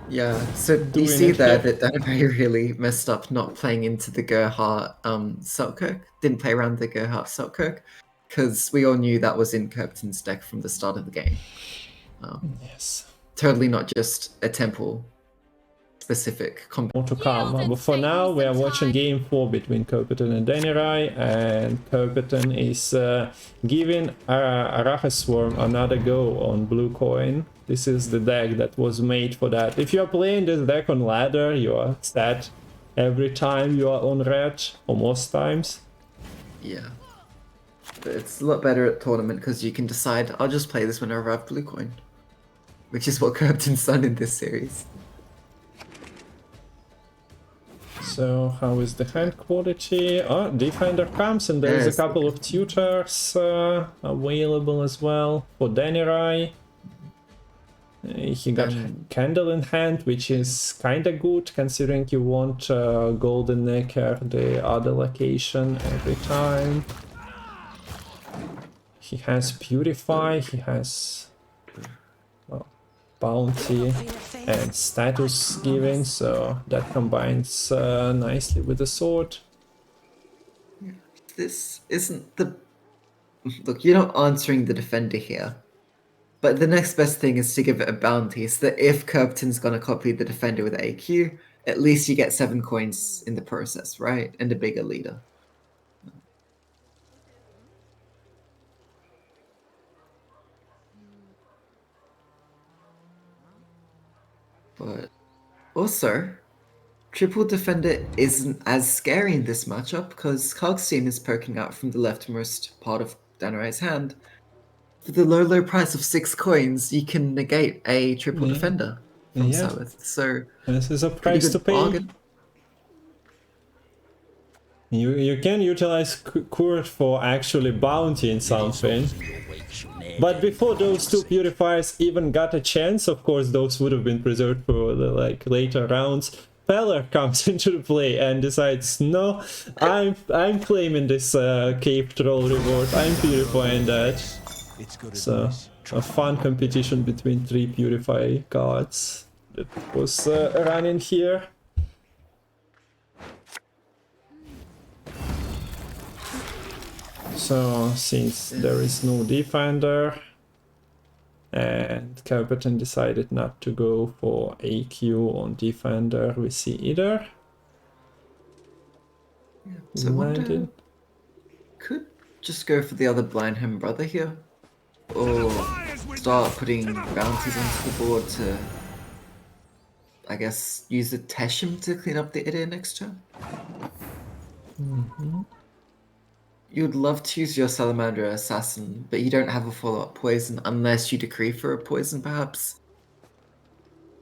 Speaker 1: Yeah, so you see there that DANIRAI really messed up not playing into the Gerhardt Selkirk. Didn't play around the Gerhardt Selkirk, because we all knew that was in KERPETEN's deck from the start of the game.
Speaker 2: Yes.
Speaker 1: Totally not just a temple specific combat.
Speaker 2: More to come, but for now we are watching game 4 between KERPETEN and DANIRAI, and KERPETEN is giving Arachaswarm another go on blue coin. This is the deck that was made for that. If you are playing this deck on ladder, you are stat every time you are on red, or most times.
Speaker 1: Yeah. But it's a lot better at tournament because you can decide, I'll just play this whenever I have blue coin. Which is what KERPETEN's done in this series.
Speaker 2: So how is the hand quality? Oh, Defender comes and there's
Speaker 1: Yes.
Speaker 2: a couple of tutors available as well for DANIRAI. He got Candle in hand, which is kinda good considering you want Golden Necker, the other location every time. He has Purify, he has Bounty and Status Giving, so that combines nicely with the sword.
Speaker 1: This isn't the... Look, you're not answering the defender here. But the next best thing is to give it a bounty, so that if KERPETEN's gonna copy the defender with AQ, at least you get 7 coins in the process, right? And a bigger leader. But also, triple defender isn't as scary in this matchup because Kalkstein is poking out from the leftmost part of DANIRAI's hand. For the low price of 6 coins, you can negate a triple defender from Sabbath. So
Speaker 2: this is a
Speaker 1: pretty
Speaker 2: price to
Speaker 1: good
Speaker 2: pay.
Speaker 1: bargain.
Speaker 2: You can utilize Kurt for actually bountying something. But before those two purifiers even got a chance, of course those would have been preserved for the later rounds. Peller comes into the play and decides, no, I'm claiming this cave troll reward, I'm purifying that. So a fun competition between 3 purify cards that was running here. So since there is no defender and KERPETEN decided not to go for AQ on defender, we see either.
Speaker 1: So I wonder, could just go for the other Blindham brother here, or start putting bounties onto the board to, I guess, use the Teshim to clean up the Ida next turn. You'd love to use your Salamander Assassin, but you don't have a follow-up poison unless you decree for a poison, perhaps.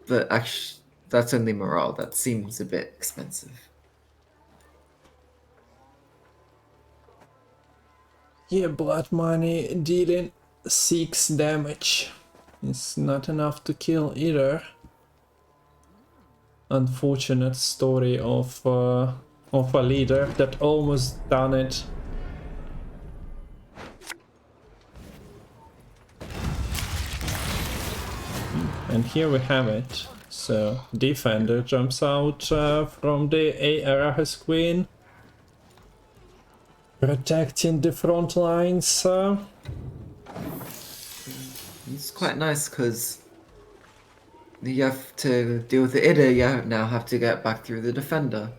Speaker 1: But actually, that's only morale. That seems a bit expensive.
Speaker 2: Yeah, blood money dealing 6 damage. It's not enough to kill either. Unfortunate story of a leader that almost done it. And here we have it. So defender jumps out from the Arahus Queen, protecting the front lines.
Speaker 1: It's quite nice because you have to deal with the Ida, you now have to get back through the defender.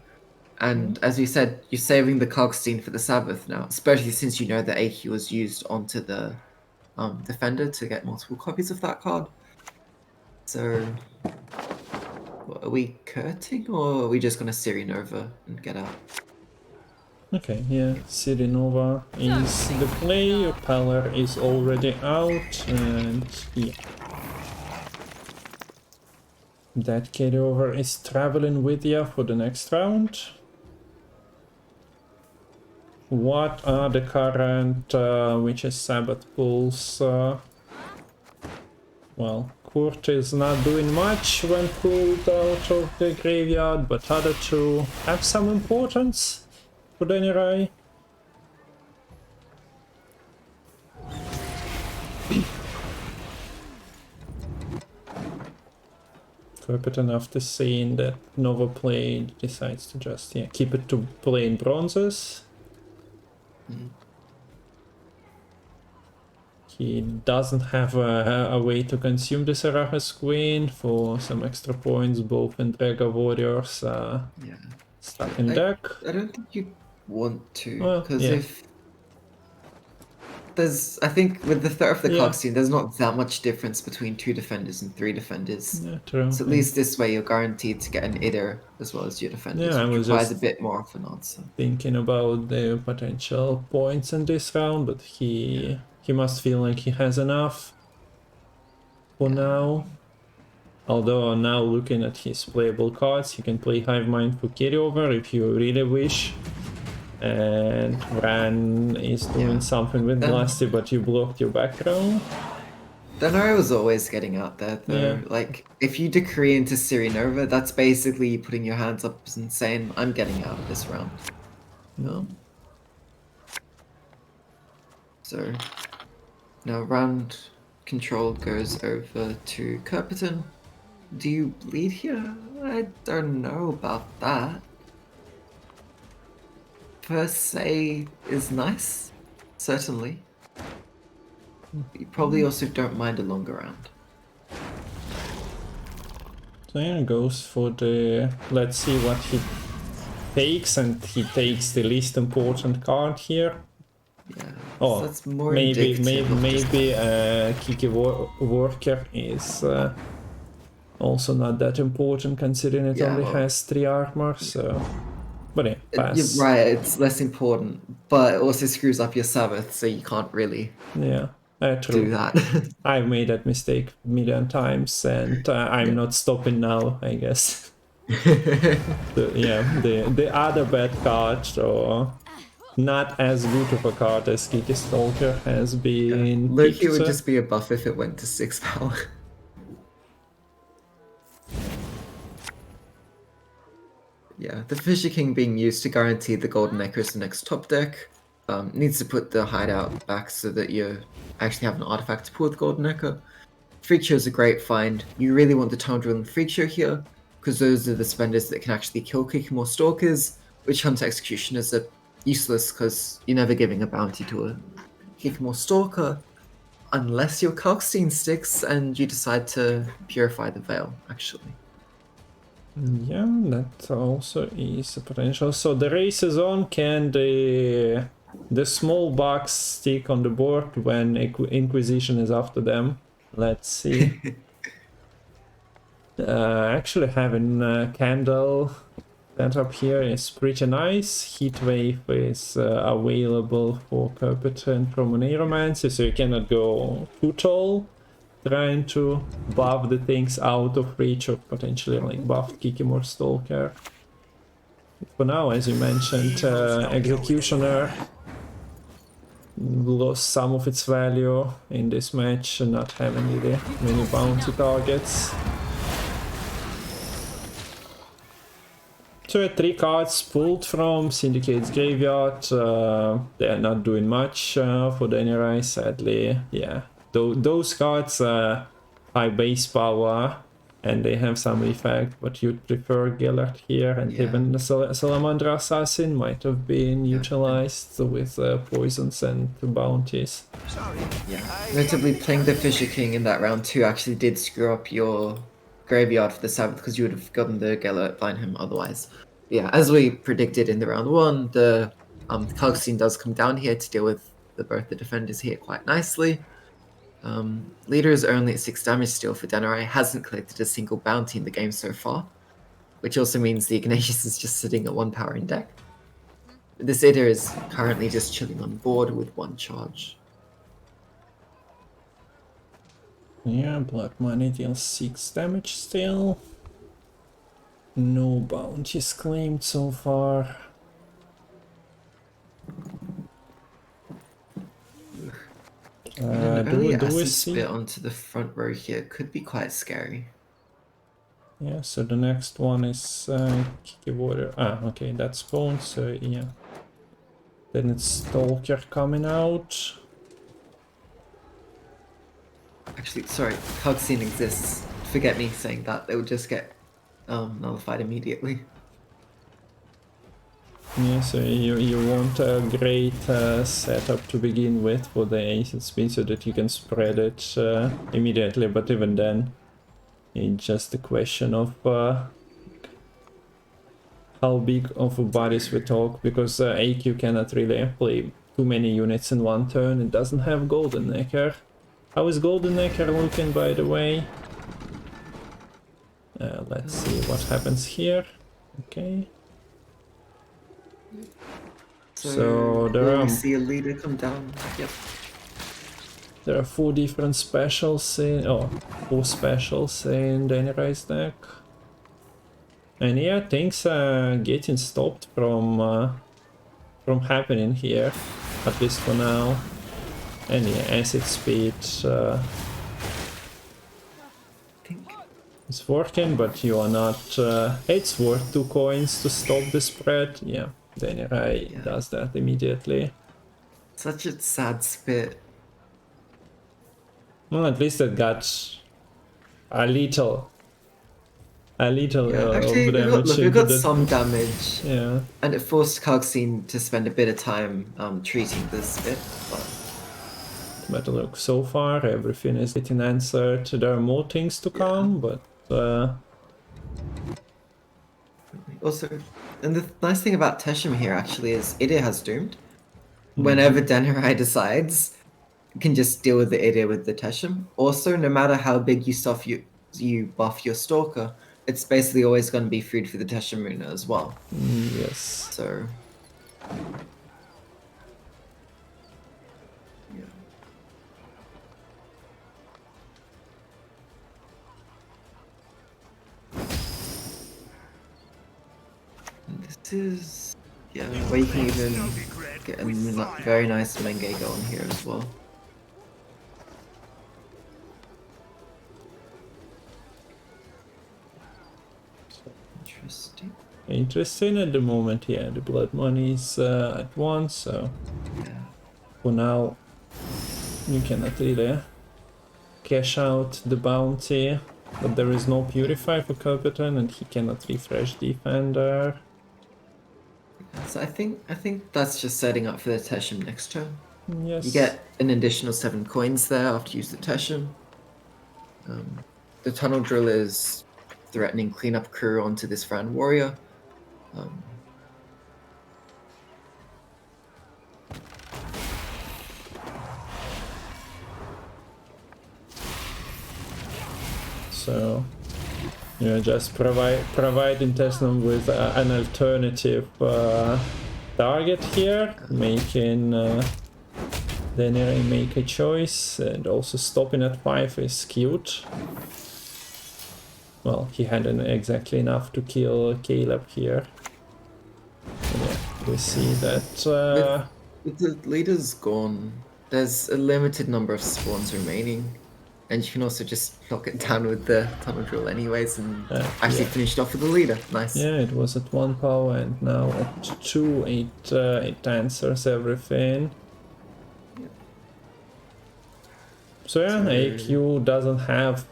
Speaker 1: And as you said, you're saving the Kalkstein for the Sabbath now, especially since you know that AQ was used onto the defender to get multiple copies of that card. So, are we curting or are we just going to Sirinova and get out?
Speaker 2: Okay, yeah, Sirinova is the play, your Peller is already out, and yeah. That carryover is traveling with you for the next round. What are the current Witch's Sabbath pulls? Well, Kurt is not doing much when pulled out of the graveyard, but other two have some importance for DANIRAI. KERPETEN, after seeing that Nova played, decides to just keep it to plain bronzes. He doesn't have a way to consume the Arahus Queen for some extra points, both in Draga Warriors stuck in deck.
Speaker 1: I don't think you want to,
Speaker 2: Well,
Speaker 1: because I think with the threat of the
Speaker 2: Yeah.
Speaker 1: cutscene, there's not that much difference between 2 defenders and 3 defenders.
Speaker 2: Yeah, true.
Speaker 1: So at least this way you're guaranteed to get an hitter as well as your defenders,
Speaker 2: Yeah, I
Speaker 1: which
Speaker 2: was
Speaker 1: requires
Speaker 2: just
Speaker 1: a bit more of an answer.
Speaker 2: thinking about the potential points in this round, but he must feel like he has enough for now. Although now looking at his playable cards, he can play Hive Mind for carryover if you really wish. And Ran is doing something with Blasty, but you blocked your back row.
Speaker 1: DANIRAI was always getting out there though.
Speaker 2: Yeah.
Speaker 1: Like, if you decree into Sirinova, that's basically putting your hands up and saying, I'm getting out of this round. So, now round control goes over to KERPETEN. Do you bleed here? I don't know about that. Per se is nice, certainly. You probably also don't mind a longer round.
Speaker 2: So he goes for the... Let's see what he takes, and he takes the least important card here.
Speaker 1: Yeah,
Speaker 2: Oh,
Speaker 1: so that's more
Speaker 2: maybe
Speaker 1: indicative
Speaker 2: Kiki Worker is also not that important considering it only has 3 armor, so... But yeah, pass.
Speaker 1: You're right, it's less important, but it also screws up your Sabbath, so you can't really
Speaker 2: True.
Speaker 1: do that.
Speaker 2: I've made that mistake a million times, and I'm not stopping now, I guess. The other bad card, or not as good of a card as Kiki Stalker, has been
Speaker 1: Loki
Speaker 2: picked.
Speaker 1: would just be a buff if it went to 6 power. Yeah, the Fisher King being used to guarantee the Golden Echo is the next top deck. Needs to put the hideout back so that you actually have an artifact to pull with Golden Echo. Freak Show is a great find. You really want the Tunnel Drill and Freak Show here, because those are the spenders that can actually kill Kikimore Stalkers, which Hunter Executioners are useless because you're never giving a bounty to a Kikimore Stalker, unless your Kalkstein sticks and you decide to purify the Veil, actually.
Speaker 2: Yeah, that also is a potential. So the race is on. Can the small box stick on the board when Inquisition is after them? Let's see. Actually having Candle set up here is pretty nice. Heatwave is available for KERPETEN from an Aeromancer, so you cannot go too tall, trying to buff the things out of reach of potentially like buffed Kikimore Stalker. For now, as you mentioned, Executioner lost some of its value in this match, not having really many bounty targets. So 3 cards pulled from Syndicate's graveyard. They are not doing much for DANIRAI, sadly. Yeah, those cards high base power and they have some effect, but you'd prefer Gellert here, and even the Salamandra Assassin might have been utilized with poisons and bounties.
Speaker 1: Notably, playing the Fisher King in that round 2 actually did screw up your graveyard for the Sabbath, because you would have gotten the Gellert blind him otherwise. Yeah, as we predicted in the round 1, the Kalkstein does come down here to deal with both the defenders here quite nicely. Leader is only at 6 damage still for DANIRAI, hasn't collected a single bounty in the game so far, which also means the Ignatius is just sitting at 1 power in deck. This Ida is currently just chilling on board with 1 charge.
Speaker 2: Yeah, Blood Money deals 6 damage still. No bounties claimed so far.
Speaker 1: Early
Speaker 2: do we
Speaker 1: acid
Speaker 2: see?
Speaker 1: spit onto the front row here could be quite scary.
Speaker 2: Yeah, so the next one is Kiki Water. Ah, okay, that's Bone, so yeah. Then it's Stalker coming out.
Speaker 1: Actually, sorry, Kalkstein exists. Forget me saying that, they would just get nullified immediately.
Speaker 2: Yeah, so you want a great setup to begin with for the acid speed so that you can spread it immediately, but even then, it's just a question of how big of a bodies we talk, because AQ cannot really play too many units in one turn. It doesn't have Golden Necker. How is Golden Necker looking, by the way? Let's see what happens here. Okay. So there
Speaker 1: we
Speaker 2: are
Speaker 1: see a leader come down. Yep.
Speaker 2: there are 4 different specials in 4 specials in DANIRAI's deck. And yeah, things are getting stopped from happening here, at least for now. And yeah, acid speed it's working, but you are not. It's worth 2 coins to stop the spread. Yeah, DANIRAI does that immediately.
Speaker 1: Such a sad spit.
Speaker 2: Well, at least it got a little
Speaker 1: Actually,
Speaker 2: of damage.
Speaker 1: we've got some damage.
Speaker 2: Yeah.
Speaker 1: And it forced Kalxene to spend a bit of time treating this spit.
Speaker 2: But look, so far everything is getting answered. There are more things to come, but
Speaker 1: also, and the nice thing about Teshem here actually is Idir has doomed. Whenever DANIRAI decides, you can just deal with the Idir with the Teshem. Also, no matter how big you buff your Stalker, it's basically always going to be food for the Teshem Runa as well.
Speaker 2: Yes.
Speaker 1: So. This is, where you can even get a very nice Menge going here as well. Interesting.
Speaker 2: Interesting at the moment, yeah. The blood money is at 1, so for now you cannot really cash out the bounty, but there is no purify for KERPETEN and he cannot refresh defender.
Speaker 1: So I think that's just setting up for the Teshem next turn.
Speaker 2: Yes.
Speaker 1: You get an additional 7 coins there after you use the Teshem. The Tunnel Drill is threatening cleanup crew onto this Ran Warrior.
Speaker 2: So yeah, just provide Intestinum with an alternative target here, making DANIRAI make a choice, and also stopping at 5 is cute. Well, he hadn't exactly enough to kill Caleb here. And yeah, we see that
Speaker 1: with the leaders gone, there's a limited number of spawns remaining. And you can also just knock it down with the Tunnel Drill anyways, and actually finished off with the leader. Nice.
Speaker 2: Yeah, it was at 1 power and now at 2, it answers everything. So yeah, AQ doesn't have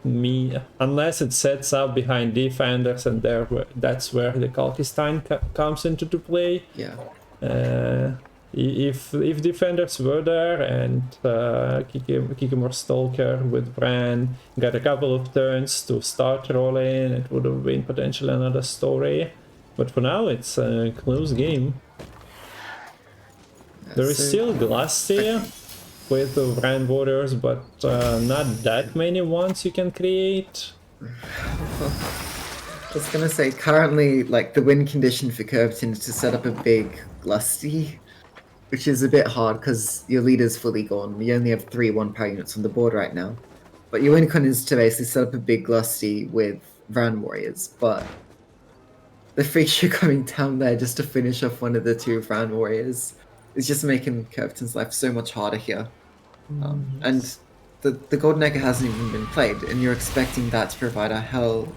Speaker 2: me, unless it sets up behind defenders, and that's where the Kalkstein comes into play.
Speaker 1: Yeah.
Speaker 2: If defenders were there and Kikimor Stalker with Bran got a couple of turns to start rolling, it would have been potentially another story. But for now, it's a close game. There is still Glassy with the Bran Warriors, but not that many ones you can create.
Speaker 1: I was gonna say, currently, like, the win condition for KERPETEN is to set up a big Glusty, which is a bit hard because your leader's fully gone. You only have 3 1-power units on the board right now. But your win con is to basically set up a big Glusty with Ran Warriors, but the feature coming down there just to finish off one of the 2 Ran Warriors is just making KERPETEN's life so much harder here. And the Golden Necker hasn't even been played, and you're expecting that to provide a whole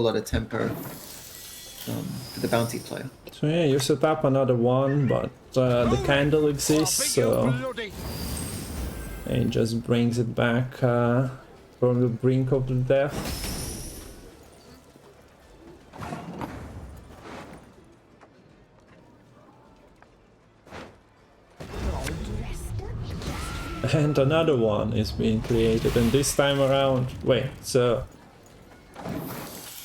Speaker 1: lot of tempo for the bounty player.
Speaker 2: So yeah, you set up another one, but the candle exists, so it just brings it back from the brink of the death. And another one is being created, and this time around, wait, so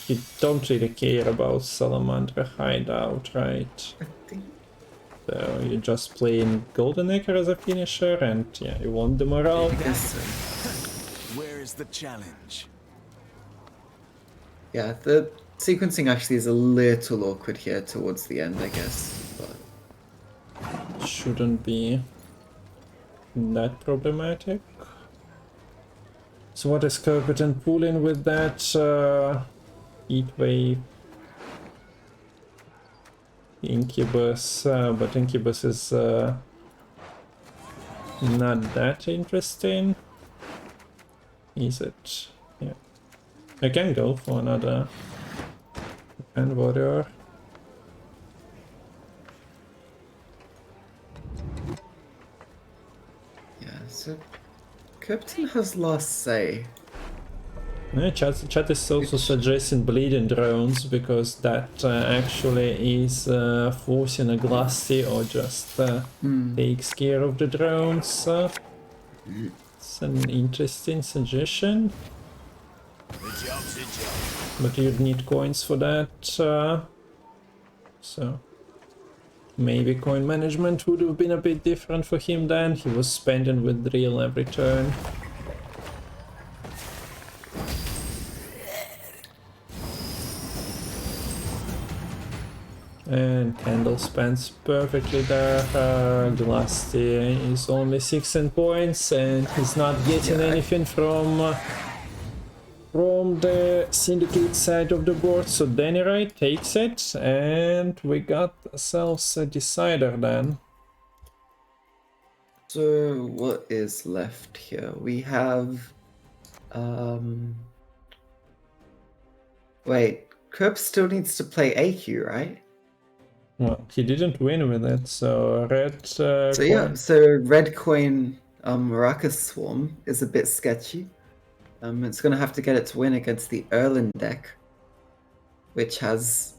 Speaker 2: you don't really care about Salamander hideout, right? So you just playing Golden Acre as a finisher, and yeah, you want the morale.
Speaker 1: I guess so.
Speaker 4: Where is the challenge?
Speaker 1: Yeah, the sequencing actually is a little awkward here towards the end, I guess. But
Speaker 2: Shouldn't be that problematic. So what is KERPETEN pulling with that heat wave? Incubus, but Incubus is not that interesting, is it? Yeah, I can go for another and warrior.
Speaker 1: yeah, so Captain has last say.
Speaker 2: Yeah, chat is also suggesting bleeding drones because that actually is forcing a glassy or just takes care of the drones. It's an interesting suggestion. But you'd need coins for that. So maybe coin management would have been a bit different for him then. He was spending with drill every turn. And Candle spends perfectly there. Glasty is only 16 points and he's not getting anything from the Syndicate side of the board. So DANIRAI takes it and we got ourselves a decider then.
Speaker 1: So what is left here? We have wait, Kerp still needs to play AQ, right?
Speaker 2: Well, he didn't win with it, so red
Speaker 1: So yeah, so red coin Maracas Swarm is a bit sketchy. It's gonna have to get it to win against the Erlen deck, which has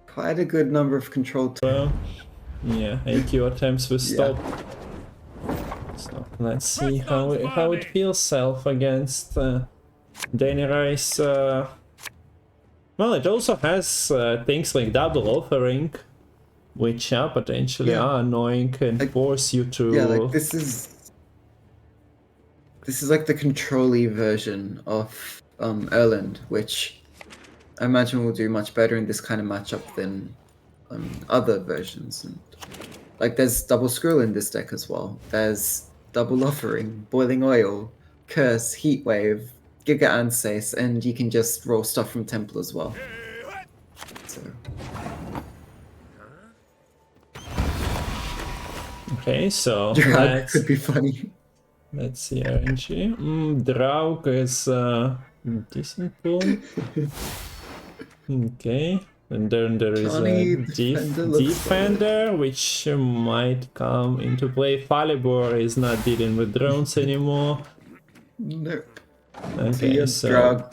Speaker 1: quite a good number of control.
Speaker 2: Yeah, AQ attempts will stop. So let's see how it feels self against DANIRAI's. Well, it also has things like double offering, which potentially are annoying and force you to.
Speaker 1: Yeah, like this is like the control-y version of Erland, which I imagine will do much better in this kind of matchup than other versions. And like there's double scroll in this deck as well. There's double offering, boiling oil, curse, heat wave, Giga Ansace, and you can just roll stuff from temple as well. So
Speaker 2: okay, so
Speaker 1: Drag could be funny.
Speaker 2: Let's see RNG. Draug is decent pull. Okay. And then there is
Speaker 1: Johnny,
Speaker 2: a
Speaker 1: Defender
Speaker 2: which might come into play. Falibor is not dealing with drones anymore.
Speaker 1: Nope.
Speaker 2: Okay, so
Speaker 1: Drag,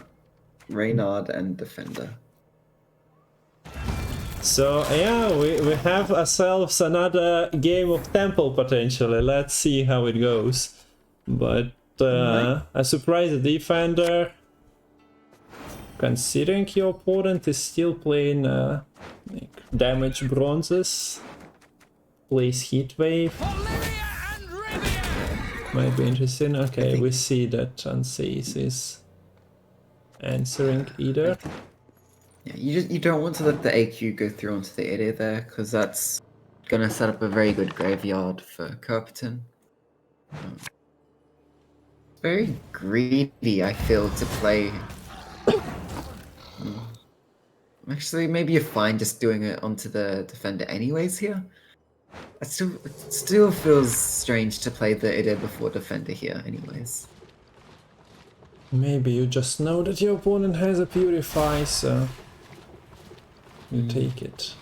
Speaker 1: Reynard, and Defender.
Speaker 2: So yeah, we have ourselves another game of Temple potentially. Let's see how it goes. But a surprise Defender, considering your opponent is still playing like damage bronzes, plays Heat Wave. Might be interesting. Okay, we see that Ansace is answering either.
Speaker 1: Yeah, you don't want to let the AQ go through onto the area there, because that's gonna set up a very good graveyard for KERPETEN. Very greedy, I feel, to play. Actually, maybe you're fine just doing it onto the defender anyways here. It still feels strange to play the Ida before defender here anyways.
Speaker 2: Maybe you just know that your opponent has a purify, so you take it.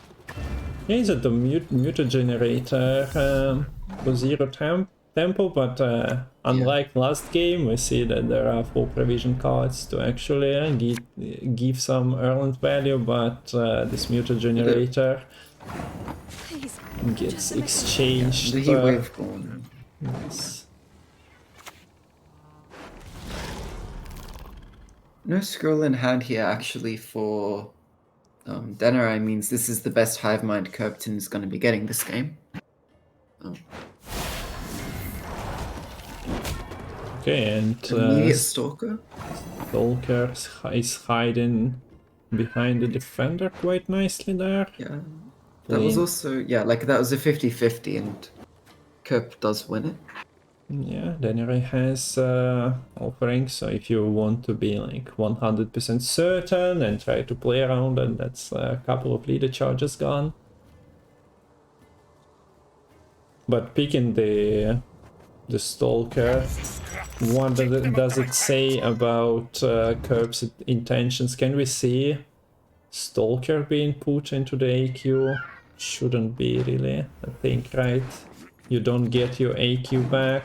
Speaker 2: Yeah, he's at the muta generator for 0 tempo, but unlike last game, we see that there are 4 provision cards to actually give some Erland value, but this muta generator gets exchanged.
Speaker 1: The heat wave gone.
Speaker 2: Yes.
Speaker 1: No scroll in hand here actually for DANIRAI means this is the best hive mind KERPETEN is going to be getting this game.
Speaker 2: Okay, and
Speaker 1: Immediate Stalker?
Speaker 2: Stalker is hiding behind the defender quite nicely there.
Speaker 1: Yeah. That was also, yeah, like that was a 50-50 and KERP does win it.
Speaker 2: Yeah, DANIRAI has offerings, so if you want to be like 100% certain and try to play around, and that's a couple of leader charges gone. But picking the Stalker, what does it say about KERP's intentions? Can we see Stalker being put into the AQ? Shouldn't be really, I think, right? You don't get your AQ back.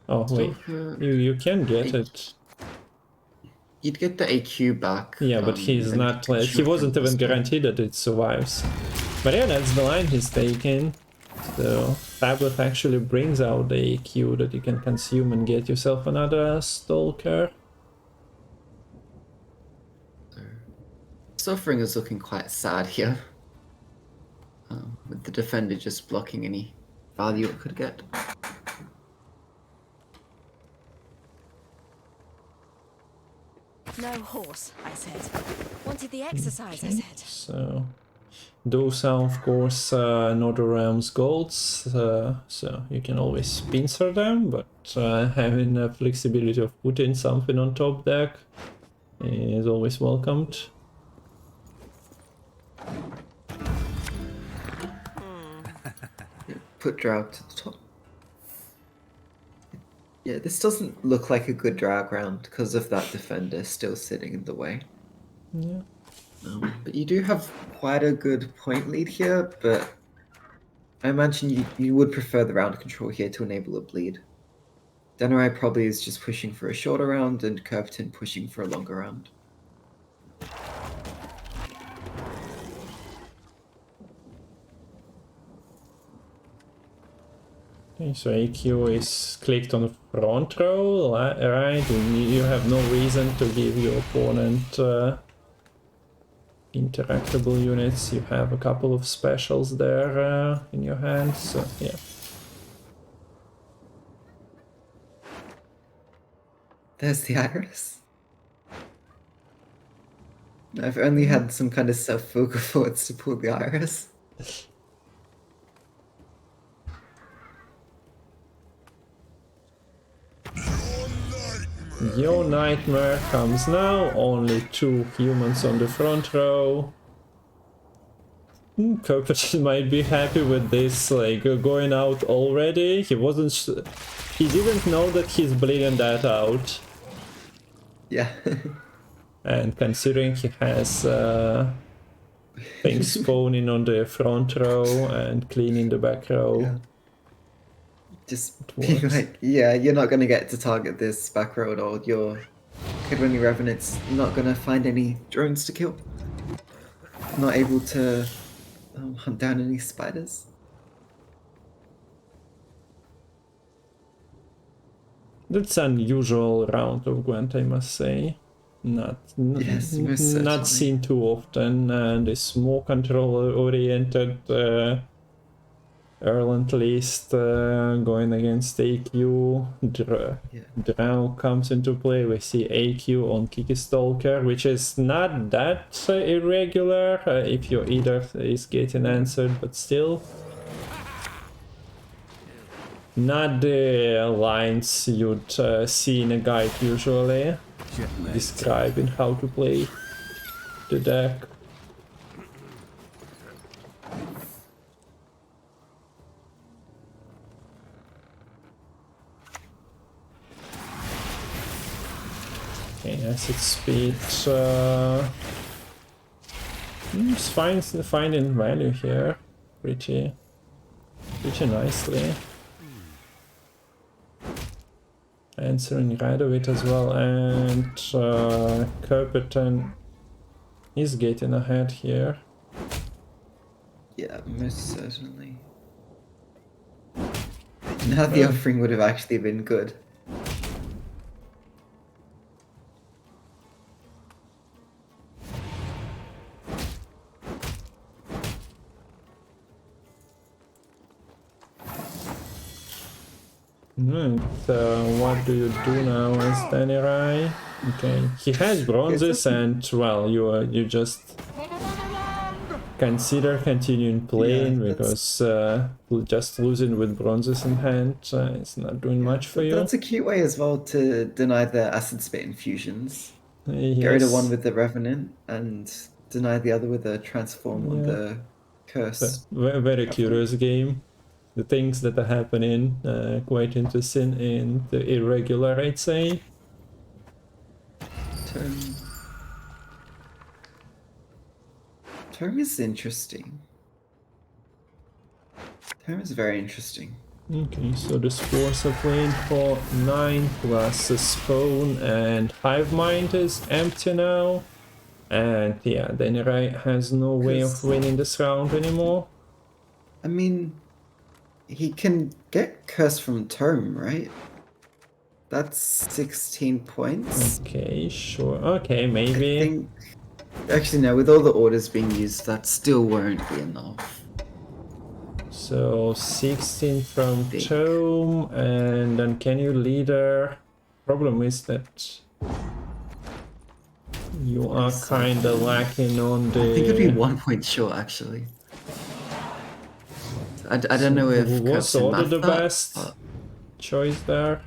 Speaker 2: Oh wait, you can get it.
Speaker 1: You'd get the AQ back.
Speaker 2: Yeah, but he's not. He wasn't even guaranteed that it survives. But yeah, that's the line he's taking. So Tablet actually brings out the AQ that you can consume and get yourself another Stalker.
Speaker 1: Suffering is looking quite sad here. With the defender just blocking any value it could get.
Speaker 6: No horse, I said. Wanted the exercise, I said.
Speaker 2: So those are of course Northern Realms golds, so you can always pincer them, but having the flexibility of putting something on top deck is always welcomed.
Speaker 1: Put drag to the top. Yeah, this doesn't look like a good drag round because of that defender still sitting in the way.
Speaker 2: Yeah.
Speaker 1: But you do have quite a good point lead here, but I imagine you would prefer the round control here to enable a bleed. DANIRAI probably is just pushing for a shorter round and KERPETEN pushing for a longer round.
Speaker 2: Okay, so AQ is clicked on the front row, right? You have no reason to give your opponent interactable units. You have a couple of specials there in your hand, so yeah.
Speaker 1: There's the iris. I've only had some kind of self-focal forwards to pull the iris.
Speaker 2: Your nightmare comes now, only 2 humans on the front row. KERPETEN might be happy with this, like, going out already. He didn't know that he's bleeding that out.
Speaker 1: Yeah.
Speaker 2: And considering he has things spawning on the front row and cleaning the back row.
Speaker 1: Yeah. Just being like, yeah, you're not going to get to target this back row at all. Your Kidwinny Revenant's not going to find any drones to kill. Not able to hunt down any spiders.
Speaker 2: That's an unusual round of Gwent, I must say. Not seen too often, and is more controller oriented. Erland least going against AQ. Drow comes into play. We see AQ on Kiki Stalker, which is not that irregular if your either is getting answered, but still. Not the lines you'd see in a guide usually, describing how to play the deck. Okay, acid speed. It's finding value here pretty nicely. Answering right of it as well, and KERPETEN is getting ahead here.
Speaker 1: Yeah, most certainly. Now the offering would have actually been good.
Speaker 2: Right, what do you do now as DANIRAI? Okay, he has bronzes and, well, you just consider continuing playing because just losing with bronzes in hand is not doing much for you.
Speaker 1: That's a cute way as well to deny the acid spit infusions.
Speaker 2: Yes.
Speaker 1: Get rid of one with the Revenant and deny the other with the transform on the curse.
Speaker 2: Very curious game. The things that are happening quite interesting and irregular, I'd say.
Speaker 1: Term is interesting. Term is very interesting.
Speaker 2: Okay, so the spores are playing for 9 plus a spawn, and Hive Mind is empty now. And yeah, DANIRAI has no way of winning this round anymore.
Speaker 1: I mean, he can get curse from Term, right? That's 16 points.
Speaker 2: Okay, sure. Okay, maybe.
Speaker 1: I think... Actually, no, with all the orders being used, that still won't be enough.
Speaker 2: So 16 from Tome, and then can you leader? Problem is that you are kinda lacking on the...
Speaker 1: I think it'd be 1 point short, actually. I don't know if
Speaker 2: was order the best choice there.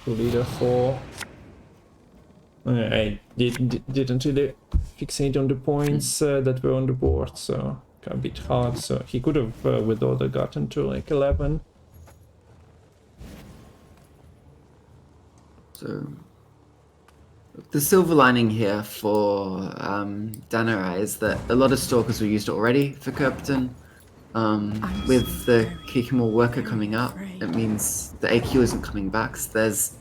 Speaker 2: Leader 4. I didn't really fixate on the points that were on the board, so a bit hard. So he could have with order gotten to like 11.
Speaker 1: So the silver lining here for DANIRAI is that a lot of stalkers were used already for KERPETEN. With the Kikimor worker coming up, it means the AQ isn't coming back, so there's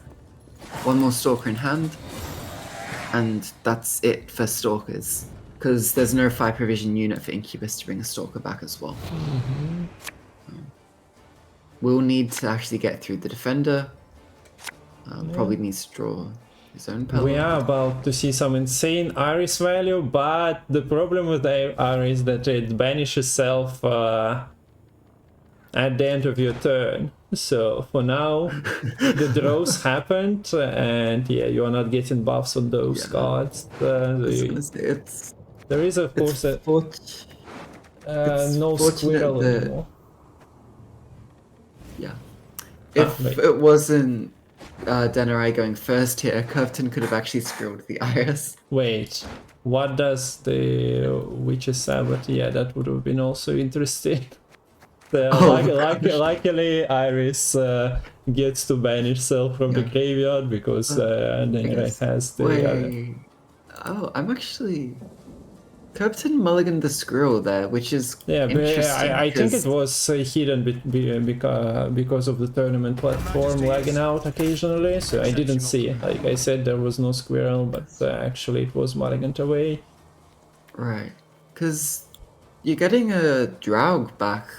Speaker 1: one more stalker in hand, and that's it for stalkers, because there's no 5 provision unit for Incubus to bring a stalker back as well. We'll need to actually get through the defender. Probably needs to draw his own pellet.
Speaker 2: We are about to see some insane Iris value, but the problem with the Iris is that it banishes self at the end of your turn. So for now, the draws happened, and yeah, you are not getting buffs on those cards. There is of course no squirrel anymore.
Speaker 1: Yeah. If it wasn't DANIRAI going first here, KERPETEN could have actually squirreled the Iris.
Speaker 2: Wait, what does the Witch's Sabbath? Yeah, that would have been also interesting. Luckily, Iris gets to banish self from the graveyard because DANIRAI has the...
Speaker 1: Oh, I'm actually... KERPETEN mulliganed the squirrel there, which is interesting.
Speaker 2: I think it was hidden because of the tournament platform lagging out occasionally, so I didn't see it. Like I said, there was no squirrel, but actually it was mulliganed away.
Speaker 1: Right, because you're getting a Draug back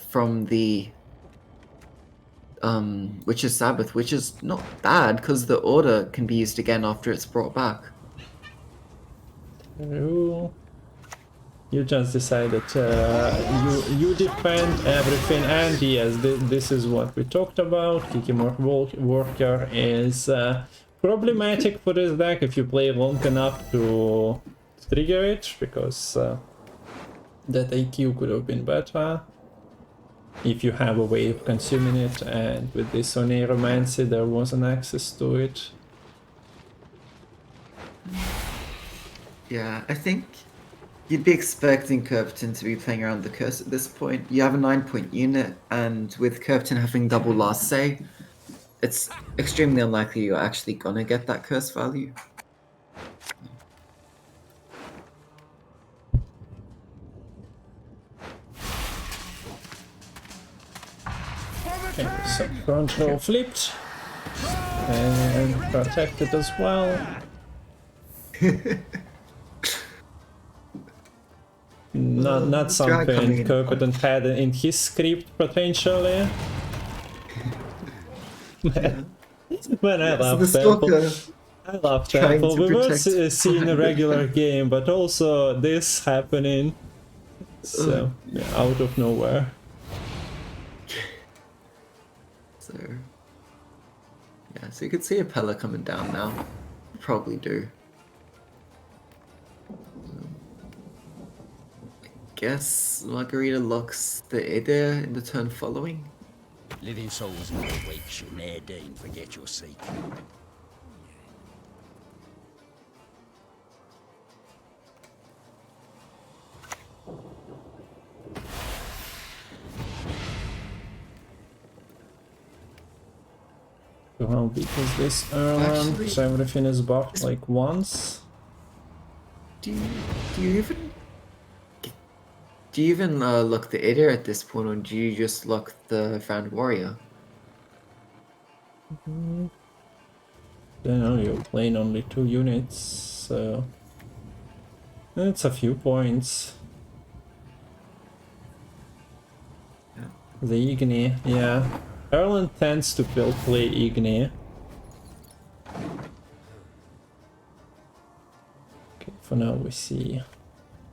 Speaker 1: from the Witch's Sabbath, which is not bad, because the order can be used again after it's brought back.
Speaker 2: You just decided you defend everything, and yes, this is what we talked about. Kikimor Worker is problematic for this deck if you play long enough to trigger it, because that AQ could have been better if you have a way of consuming it, and with this Oneiromancy there wasn't access to it.
Speaker 1: Yeah, I think you'd be expecting KERPETEN to be playing around the curse at this point. You have a 9-point unit, and with KERPETEN having double last say, it's extremely unlikely you're actually gonna get that curse value.
Speaker 2: Okay, so front row flipped and protected as well. Not something KERPETEN had in his script potentially. Man, I love Temple. I love Temple. We were seeing a regular game, but also this happening. So, yeah, out of nowhere.
Speaker 1: So yeah, so you could see a Pella coming down now. You probably do. I guess Margarita locks the Eder in the turn following.
Speaker 7: Living souls in your wake shall ne'er deign forget your seek.
Speaker 2: Well, because this
Speaker 1: Actually-
Speaker 2: so everything is buffed like once.
Speaker 1: Do you even look the Eder at this point, or do you just look the Found Warrior?
Speaker 2: Then you're playing only 2 units, so it's a few points.
Speaker 1: Yeah.
Speaker 2: The Igni, yeah. Ireland tends to play Igni. Okay, for now we see.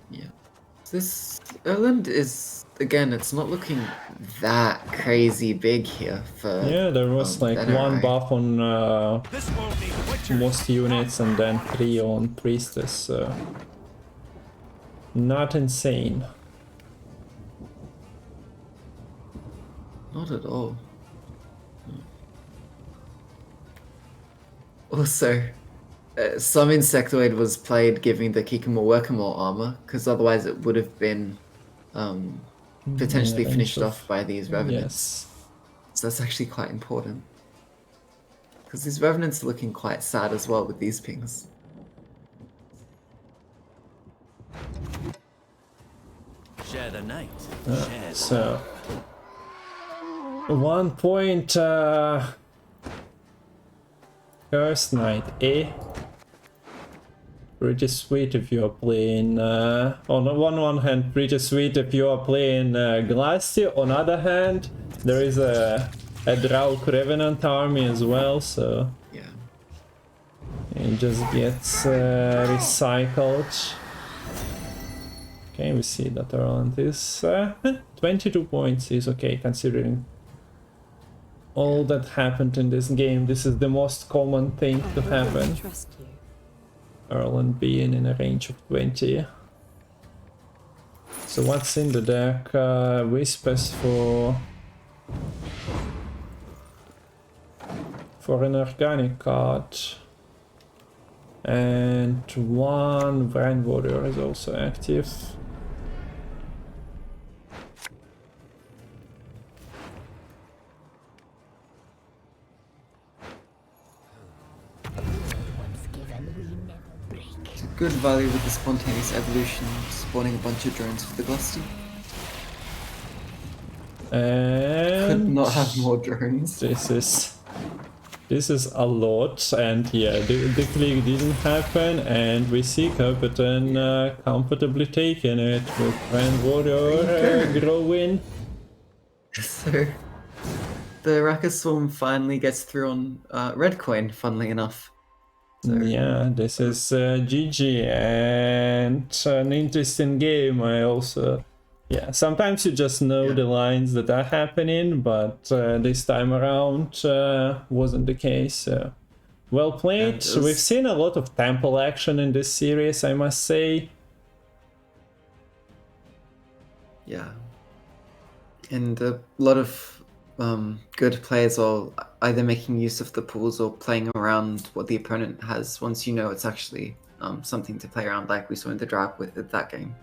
Speaker 1: Yeah. This Ireland is, again, it's not looking that crazy big here for
Speaker 2: Yeah, there was like one
Speaker 1: DANIRAI.
Speaker 2: buff on
Speaker 4: This won't need witchers.
Speaker 2: most units and then 3 on Priestess, so not insane.
Speaker 1: Not at all. Also, some Insectoid was played giving the Kikamo Workamore armor, because otherwise it would have been potentially
Speaker 2: Yeah,
Speaker 1: finished
Speaker 2: range
Speaker 1: off by these Revenants.
Speaker 2: Yes.
Speaker 1: So that's actually quite important. Because these Revenants are looking quite sad as well with these pings.
Speaker 4: Share the night. Share the
Speaker 2: So 1 point Curse Knight, eh? Pretty sweet if you are playing on one hand, pretty sweet if you are playing Glassy. On other hand, there is a Drauk Revenant army as well, so
Speaker 1: Yeah.
Speaker 2: it just gets recycled. Okay, we see that Ireland is 22 points is okay considering all that happened in this game. This is the most common thing to happen.
Speaker 6: Trust you.
Speaker 2: Ireland being in a range of 20. So what's in the deck? Whispers for an organic card. And 1 Brand Warrior is also active.
Speaker 1: Good value with the spontaneous evolution, spawning a bunch of drones for the Glusty. Could
Speaker 2: And
Speaker 1: not have more drones.
Speaker 2: this is a lot, and yeah, the click didn't happen, and we see KERPETEN comfortably taking it with Grand Warrior growing.
Speaker 1: So, the Rakaswarm finally gets through on Red Coin, funnily enough. So,
Speaker 2: Yeah, this is GG, and an interesting game. I also, yeah, sometimes you just know the lines that are happening, but this time around wasn't the case. Well played.
Speaker 1: Yeah,
Speaker 2: We've seen a lot of temple action in this series, I must say.
Speaker 1: yeah. And a lot of good players are either making use of the pools or playing around what the opponent has once you know it's actually something to play around, like we saw in the draft with that game.